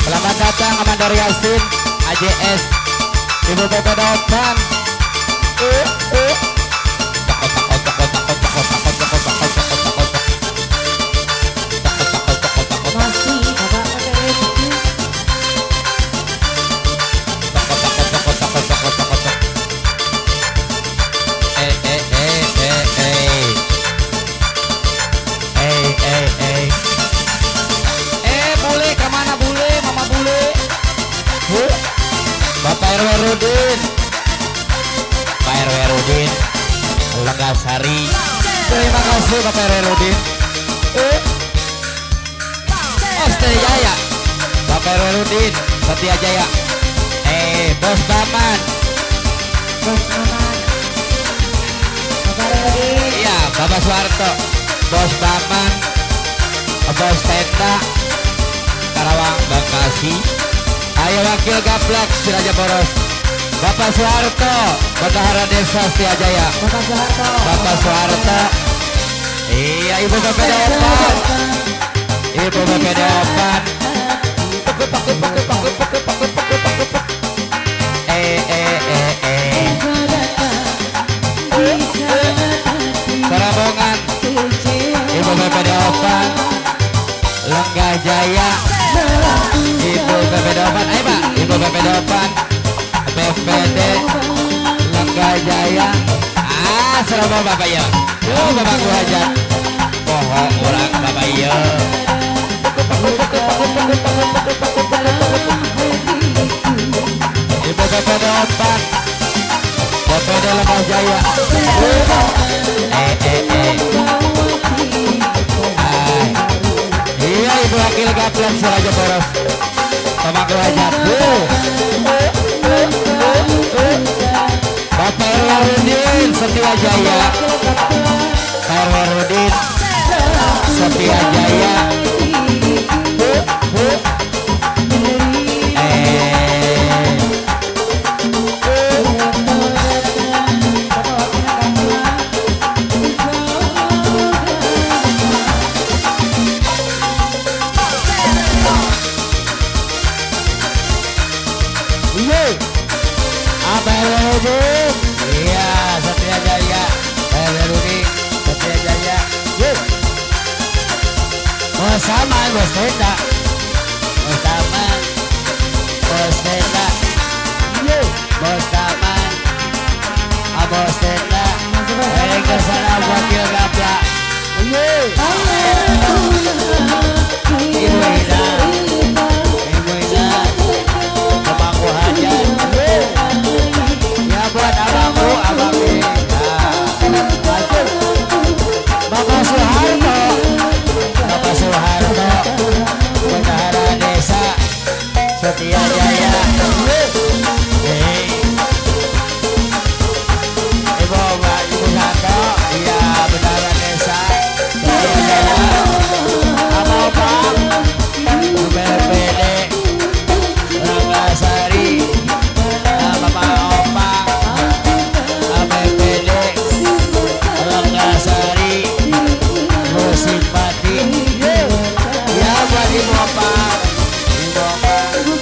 Selamat datang Komandor Yasin AJS Ibu BPD Opan. Masih Bapak BPD. Bule kemana bule, mama bule? Bapak RW Rudin, Pak RW Rudin, Lenggasari. Terima kasih Bapak RW Rudin. Oh Setia Jaya, Bapak RW Rudin, Setia Jaya. Bos Baman. Bos Aman. Bapak Rudi. Iya, Bapak Soeharto, Bos Baman, Bos Tenda, Karawang, Bekasi. Ayo wakil gaplak Siraja Boros. Bapak Soeharto, Bendahara Desa Setia Jaya. Bapak Soeharto. Bapak Soeharto. Iya, Ibu BPD Opan. Ibu BPD Opan. Serabongan. Ibu BPD Opan. Lenggah Jaya. Ibu BPD Opan. Ayo Pak, Ibu BPD Opan. BPD Lenggah Jaya. Serabongan Bapak ya. Bapak gua hajat. Pohon orang Bapak ya. Ibu BPD Opan. BPD Lenggah Jaya. Iya Ibu Wakil Gaplak Siraja Boros. Pemangku hajat. Bapak RW Rudin Setia Jaya. Pak RW Rudin Setia Jaya. Abang Rudin. Iya. bos tenda. Bos taman. Bos tenda. Bos taman. Bos tenda. Eling kesana wakil gapla. Ibu Ida. Ibu Ida. Kemangku hajat. Ya buat abangku, abangku. Bapak Soeharto. Bapak Soeharto. Bendahara desa Setia Jaya. Ibu Santo. Iya bendahara desa Setia Jaya. Apa Pak? BPD Ranggasari. Bapak Opa BPD Ranggasari. Simpati ya buat Ibu Opa. Ibu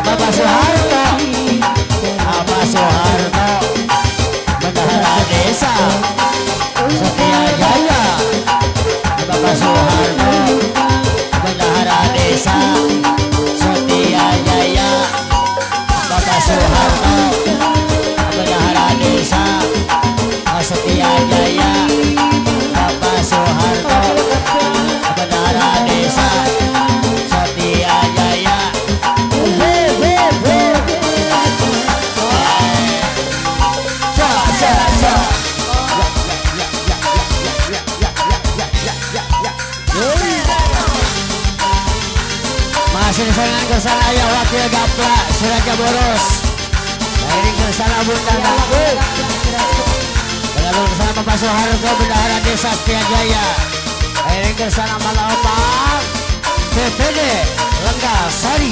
Bapak Soeharto. Bapak Soeharto. Bendahara desa Setia Jaya. Bapak Soeharto. Bendahara desa Setia Jaya. Bapak Soeharto. Bendahara desa Setia Jaya. Bapak Soeharto. Bendahara desa Setia Jaya. Masih disenangan kesana ya wakil gapla Siraja Boros. Ini kesana Bunda Naku. Bergabung kesana Bapak Soeharto Bendahara Desa Setia Jaya. Ini kesana Malopang BPD Ranggasari.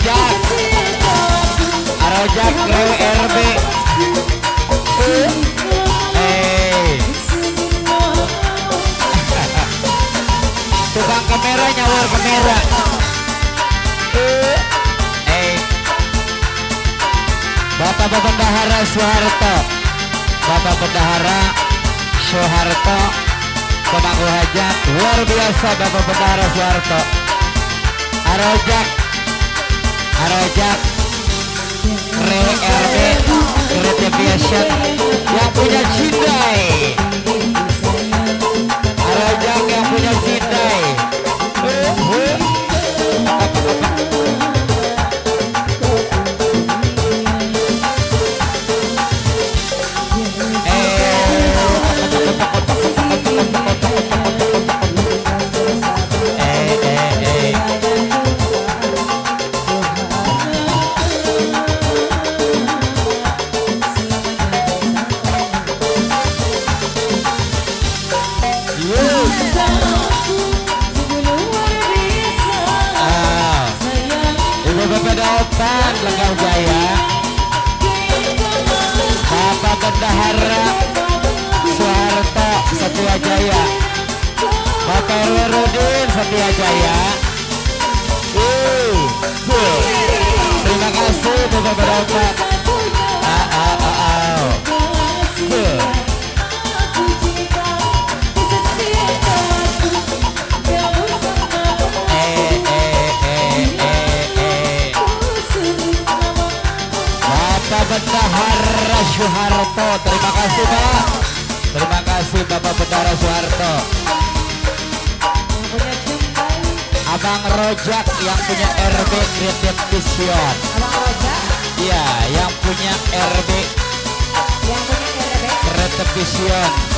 Ya. Arojak RB. Tukang kamera nyawar kamera. Bapak Bendahara Soeharto. Bapak Bendahara Soeharto Pemangku Hajat. Luar biasa Bapak Bendahara Soeharto. Arojak RB Great Aviation yang punya Cindai. Arojak yang punya Cindai. Lautan Lenggau Jaya, Bapak Bendahara Soeharto Setia Jaya, Bapak RW Rudin Setia Jaya. Terima kasih Bapak Berobat. Bapak Bendahara Soeharto, terima kasih Pak. Terima kasih Bapak Bendahara Soeharto. Abang Rojak yang punya RB Creative Vision. Abang Roja Iya, yang punya RB Creative Vision.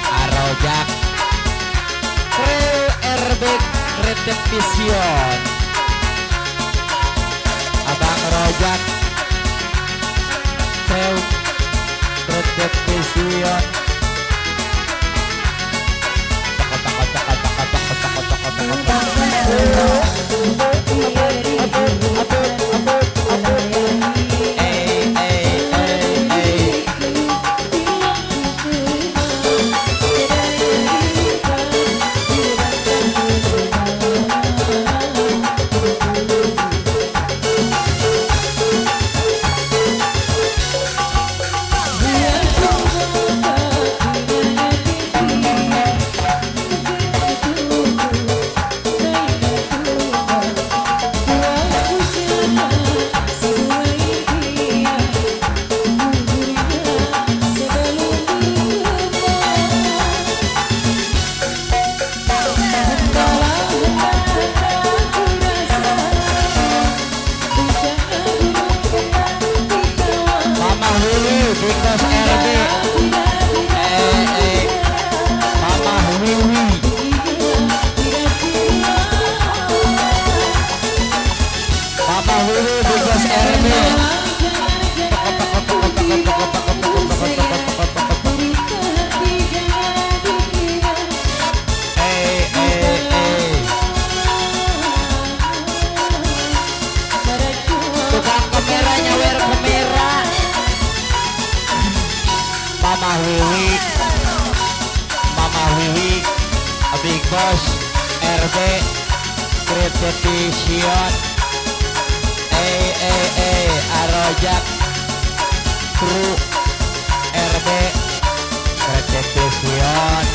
Arojak Kreu RB Creative Vision. Abang Rojak Kreu Creative Vision. Big Boss RB Creative Vision. Arojak Kru RB Creative Vision.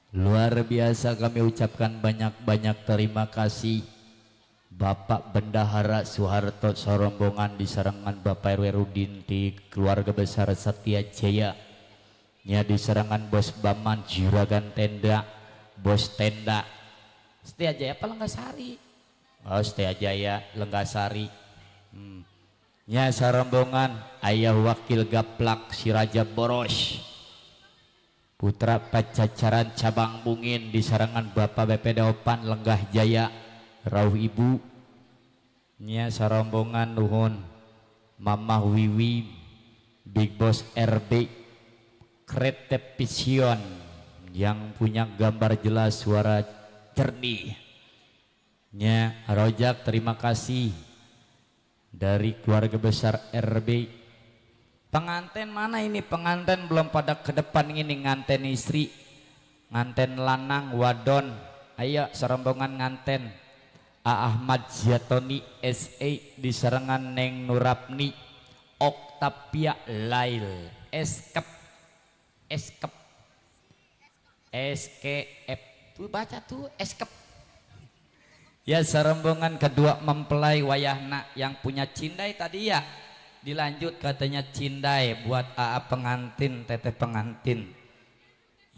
Luar biasa kami ucapkan banyak-banyak terima kasih Bapak Bendahara Soeharto Sorombongan di serangan Bapak RW Rudin di keluarga besar Satya Jaya. Nya di serangan Bos Baman Juragan Tenda, Bos Tenda. Setia Jaya apa Lenggasari? Oh Setia Jaya Lenggasari. Nya Sorombongan ayah wakil gaplak si Raja Boros. Putra Pacacaran Cabang Bungin di serangan Bapak BPD Opan Lenggah Jaya Rauh Ibu. Nya Sorombongan nuhun Mamah Wiwi Big Boss RB Kretepision yang punya gambar jelas suara jernih. Nya Rojak terima kasih dari keluarga besar RB. Pengantin mana ini? Pengantin belum pada ke depan ini, nganten istri, nganten lanang, wadon. Ayo Sorombongan nganten. A Ahmad Ziatoni SA di serangan Neng Nurapni, Oktavia Lail, Eskep, SKF, tuh baca tuh Eskep. Ya Sorombongan kedua mempelai wayahna yang punya cindai tadi ya. Dilanjut katanya cindai buat AA pengantin, teteh pengantin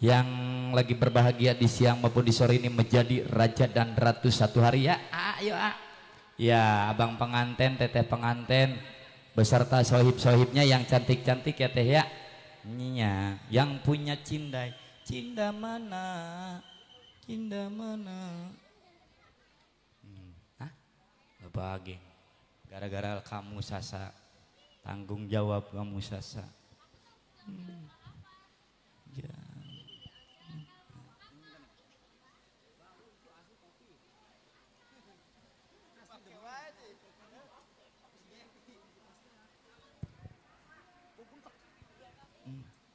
yang lagi berbahagia di siang maupun di sore ini menjadi raja dan ratu satu hari ya. Ayo ya abang pengantin, teteh pengantin beserta sohib-sohibnya yang cantik-cantik ya teh ya. Nya yang punya cindai, cinda mana, cinda mana. Bahagia gara-gara kamu Sasa, tanggung jawab kamu Sasa. Ya.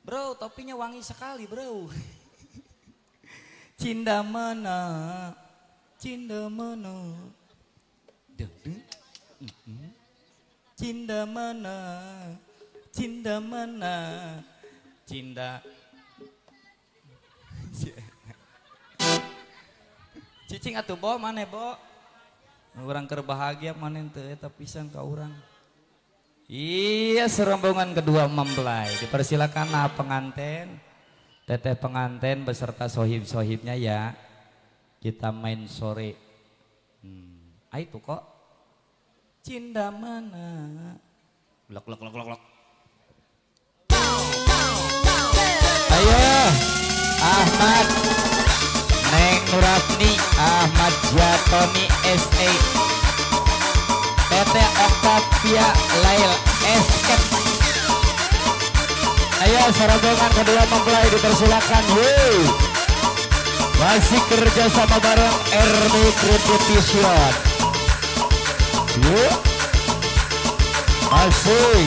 Bro, topinya wangi sekali bro. Cinda mana, cinda mana, cinda mana, cinda mana, cinda. Cicing atuh bo mana bo? Orang kerbahagia mana ente eta pisan ka urang. Iya serombongan kedua mempelai dipersilakan nah pengantin, teteh pengantin beserta sohib-sohibnya ya. Kita main sore. Itu kok cinda mana? Lok. Ayo Ahmad Neng Nurapni, Ahmad Jatoni SA, Tete Oktavia Lail Esket. Ayo serombongan kedua mempelai dipersilakan. Masih kerja sama bareng RB Creation. Masih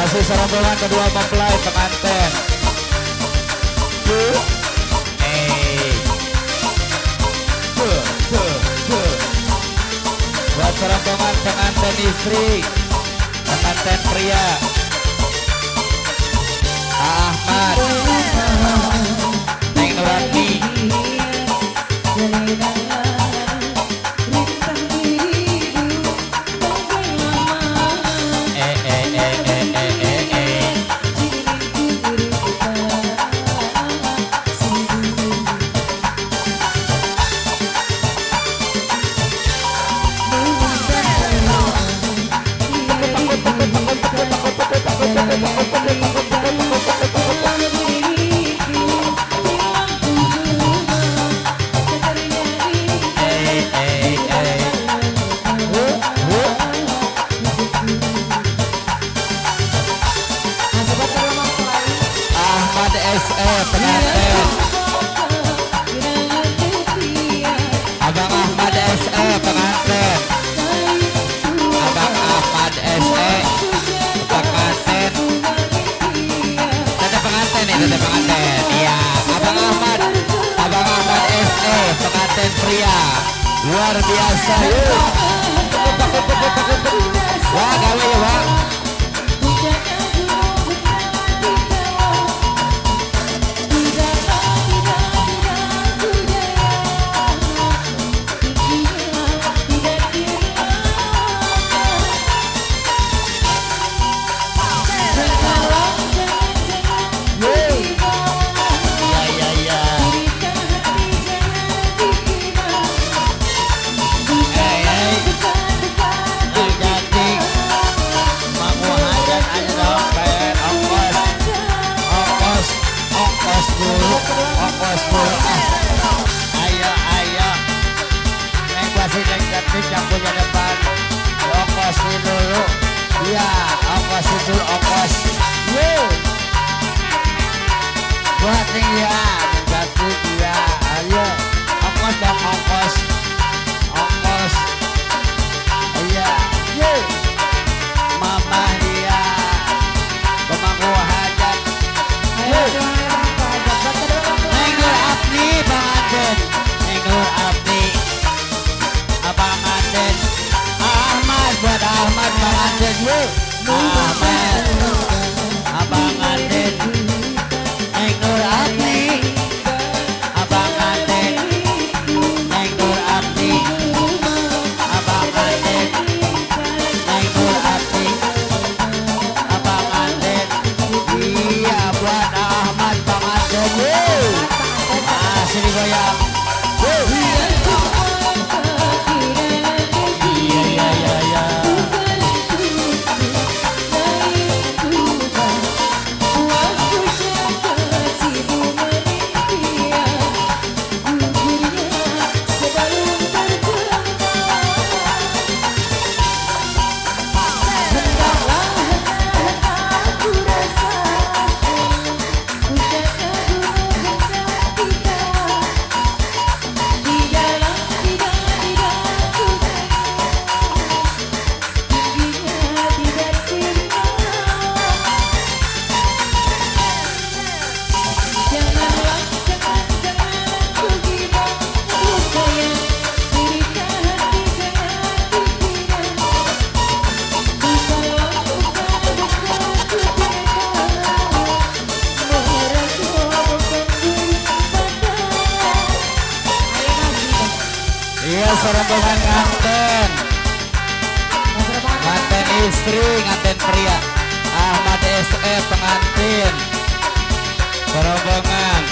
masih serombongan kedua mempelai pengantin. Buat serombongan pengantin istri, pengantin pria, Ahmad Neng Nurapni. luar biasa yuk. Wah gawe ya Pak. Yang punya depan ongkos dulu ya, ongkos dulu ongkos buat dia satu dia ayo ongkos dong ongkos iya mama dia pemangku hajat Nengur Abdi Bangaden Nengur Abdi Abang Anden Ahmad buat Ahmad Bang Anden yuk Ahmad Abang Anden Neng Nur Abdi Abang Anden Neng Nur Abdi Abang Anden Neng Nur Abdi Abang Anden iya buat Ahmad Bang Anden yuk masih digoyang serombongan nganten istri nganten pria Ahmad SE pengantin serombongan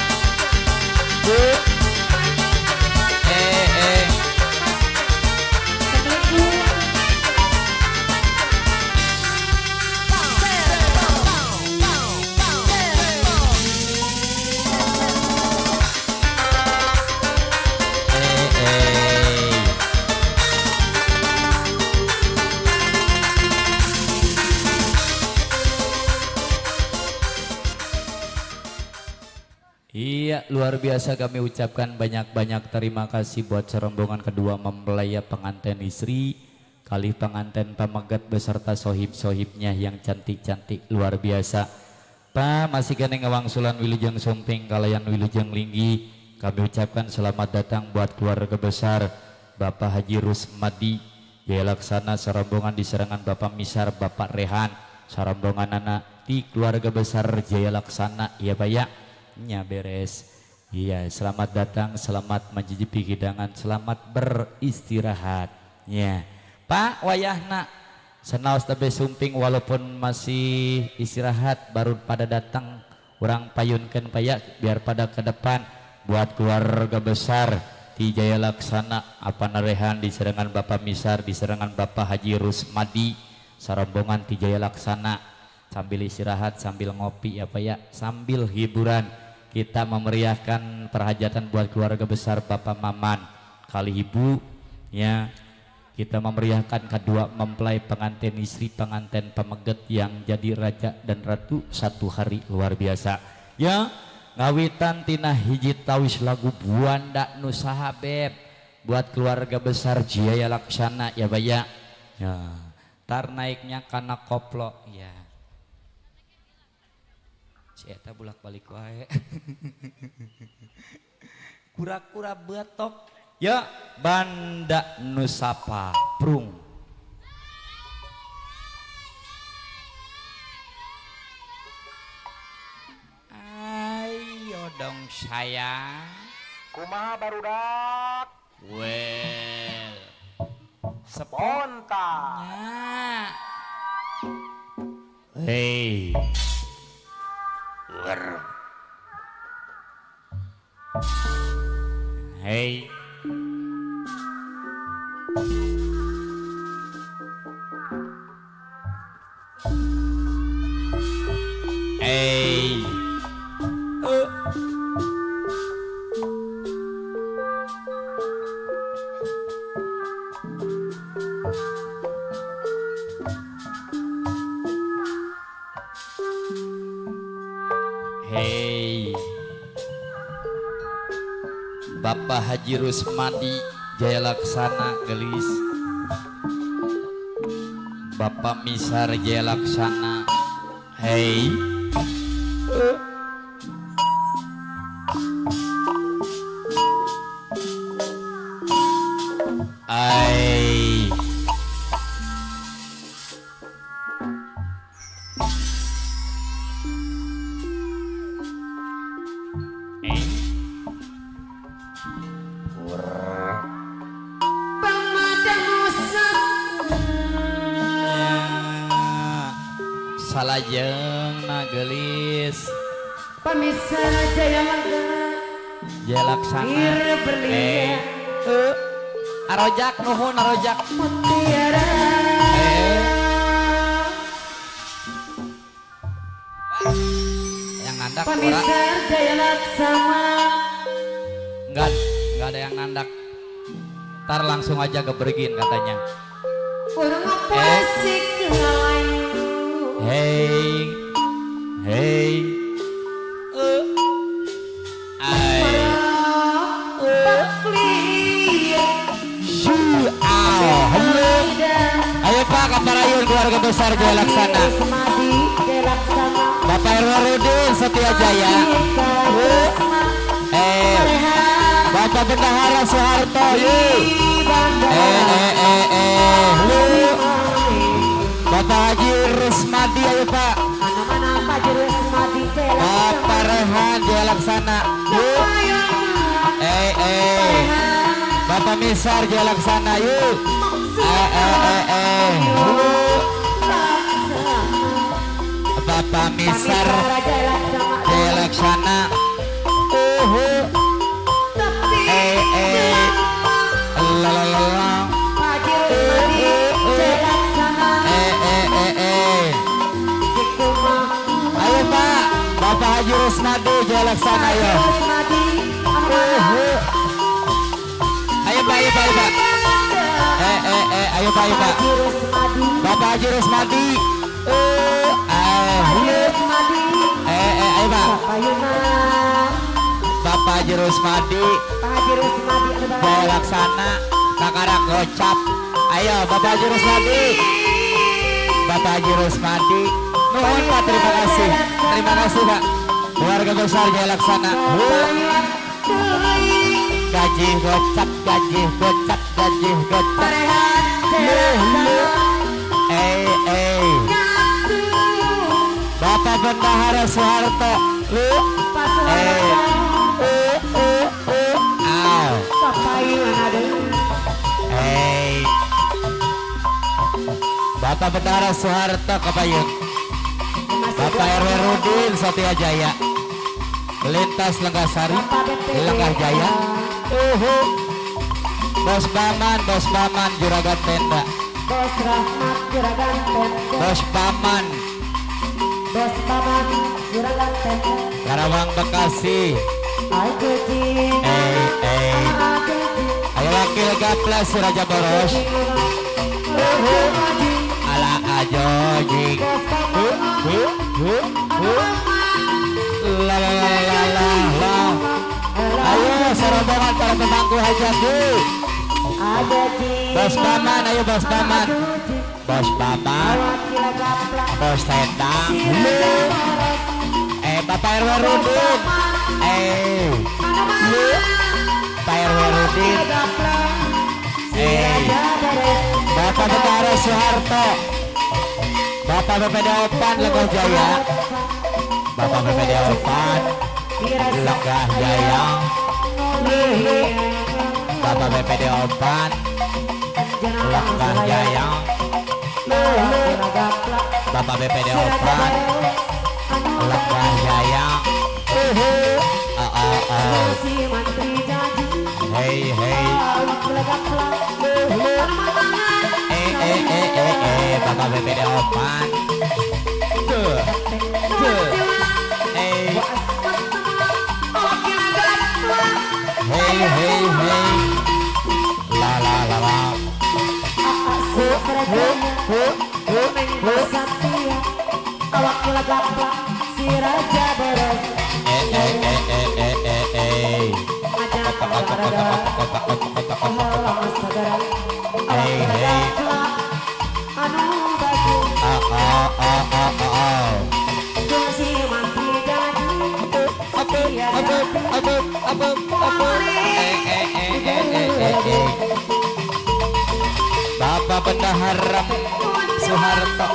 Iya, luar biasa kami ucapkan banyak-banyak terima kasih buat serombongan kedua mempelai pengantin istri, kali pengantin pamegat beserta sohib-sohibnya yang cantik-cantik luar biasa. Pak masih kena ngewangsulan Wilujeng Sumping kalayan Wilujeng Linggi, kami ucapkan selamat datang buat keluarga besar Bapak Haji Rusmadi Jaya Laksana, serombongan di serangan Bapak Misar, Bapak Rehan, serombongan anak di keluarga besar Jaya Laksana ya Pak ya. Nya beres. Iya, selamat datang, selamat mencicipi hidangan, selamat beristirahat. Ya. Pak wayahna senaos tebe sumping walaupun masih istirahat baru pada datang urang payunkeun Pak ya biar pada ke depan buat keluarga besar di Jaya Laksana apa narehan di serangan Bapak Misar, di serangan Bapak Haji Rusmadi, serombongan di Jaya Laksana sambil istirahat, sambil ngopi ya Pak ya, sambil hiburan. Kita memeriahkan perhajatan buat keluarga besar Bapak Maman kali ibu ya. Kita memeriahkan kedua mempelai pengantin istri, pengantin pemeget yang jadi raja dan ratu satu hari luar biasa ya. Ngawitan tina hiji tawis lagu Buanda Nu Sahabeb buat keluarga besar Jaya Laksana ya Pak ya. Tar naiknya karena koplo ya. Eta bulak balik wae. Kura-kura betok Ya Banda Nusapa Prung. Ayo dong sayang. Kumaha barudak? Well, Spontan. sepotnya. Hey. Hey. Hey. Hey. Bapak Haji Rusmadi Jaya Laksana gelis. Bapak Misar Jaya Laksana. Hey. Ai. Salajeng nagelis Pamisah Jaya Langga Jaya Laksana. Ir berlian Arojak nuhun arojak. mutiara Yang nandak ora. Pamisah Jaya Laksana Enggak ada yang nandak. Ntar langsung aja gebergin katanya. urang apasik ngalayu Hey. Hey. Ai. Halo. Ayo Pak Kaparayun keluarga besar Jaya Laksana. Bapak RW Rudin Setia Jaya. Bapak Bendahara Soeharto yuk. Lu. Bapak Haji Rusmadi ayo Pak. Bapak Rehan Jaya Laksana. Yuk. Bapak Misar Jaya Laksana yuk. Bapak Misar Jaya Laksana. Lalalala. Ayo Pak, Bapak Haji Rusmadi Jaya Laksana ayo. Ayo Pak, ayo Pak, ayo Pak. Ayo Pak, ayo Pak. Bapak Haji Rusmadi. Ayo Pak. Bapak Haji Rusmadi Jaya Laksana Kakarak gocap. Ayo Bapak Haji Rusmadi. Bapak Haji Rusmadi. Nuhun Pak, terima kasih. Terima kasih Pak. Keluarga besar Jaya Laksana. Gaji gocap, gaji gocap, gaji gocap. Bapak Bendahara Soeharto. Lu. Bapak Bendahara Soeharto Kapayun. Bapak RW Rudin Setia Jaya. Lintas Lenggasari Lenggah Jaya. Bos Paman Juragan Tenda. Bos Rahmat Juragan Tenda. Bos Paman Juragan Tenda. Karawang Bekasi. Ayo Jin Ayo wakil Gaplas Raja Boros. Ala ajo jing. La. Ayo serombongan para pemangku hajat yuk. Bos Paman, ayo Bos Paman. Bos Paman. Bos Tendang. Bapak RW Rudin. Pak RW Rudin. Bapak Betara Soeharto, Bapak BPD Opan Legah Jaya, Bapak BPD Opan Legah Jaya, Bapak BPD Opan Legah Jaya, Bapak BPD Opan Legah Jaya. Hey hey, Bapak BPD Opan, hey hey hey, la la la la. Bapak Bendahara Soeharto,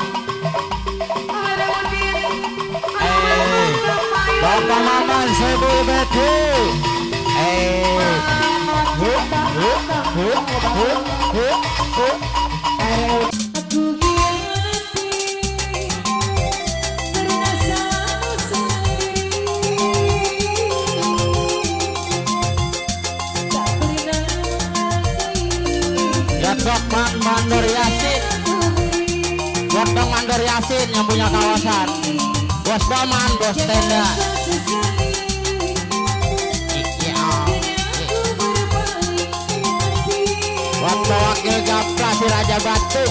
Bapak Maman Sebul Bedu, Dok Mandor Yasin, buat Dok Mandor Yasin yang punya kawasan, bos Doman, bos tenda. Waktu wakil Japla si Raja Batu.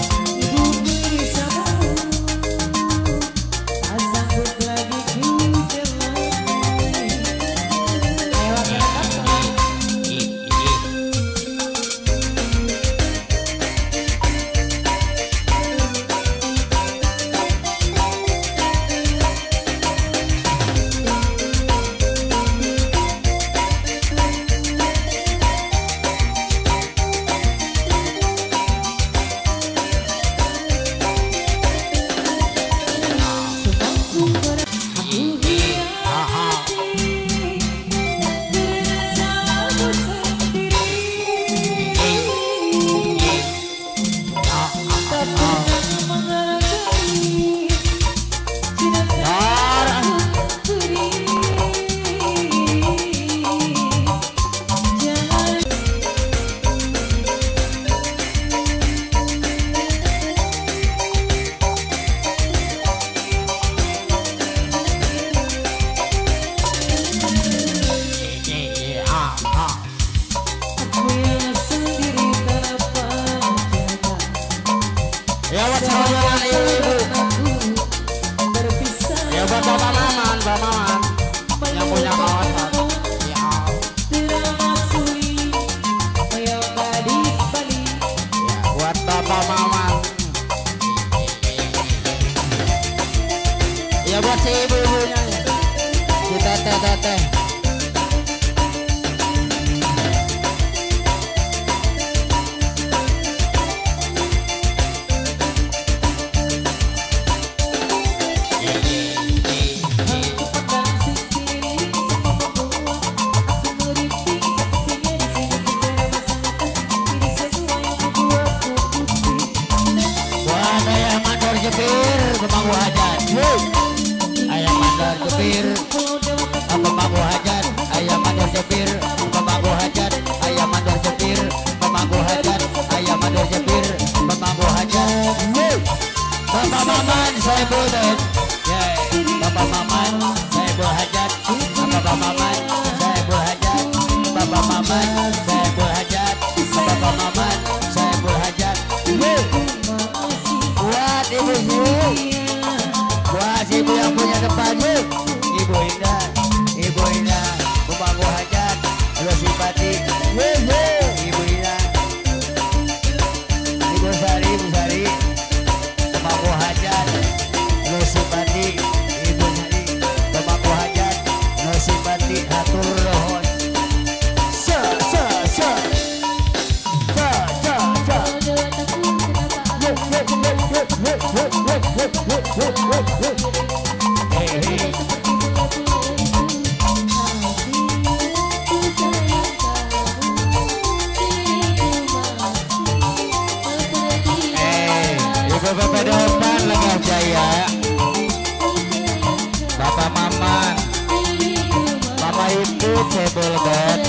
Cebol Bet.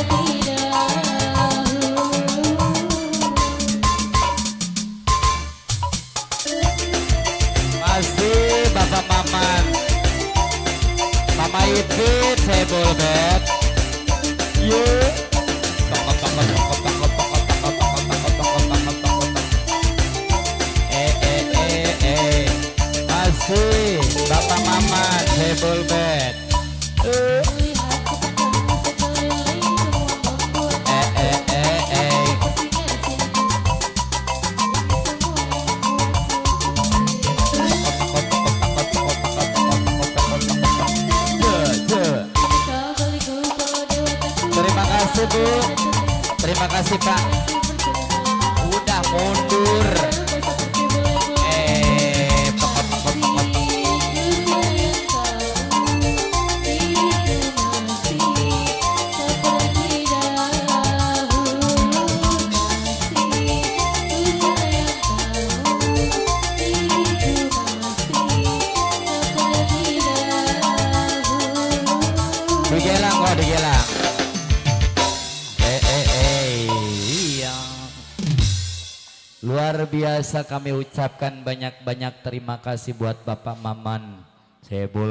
Masih Bapak Maman, Mama Ipit Cebol Bet. Masih Bapak Maman Cebol Bet. Terima kasih Bu, terima kasih Pak. Udah mundur. Digelang kok digelang. Iya. Luar biasa, kami ucapkan banyak-banyak terima kasih buat Bapak Maman Cebol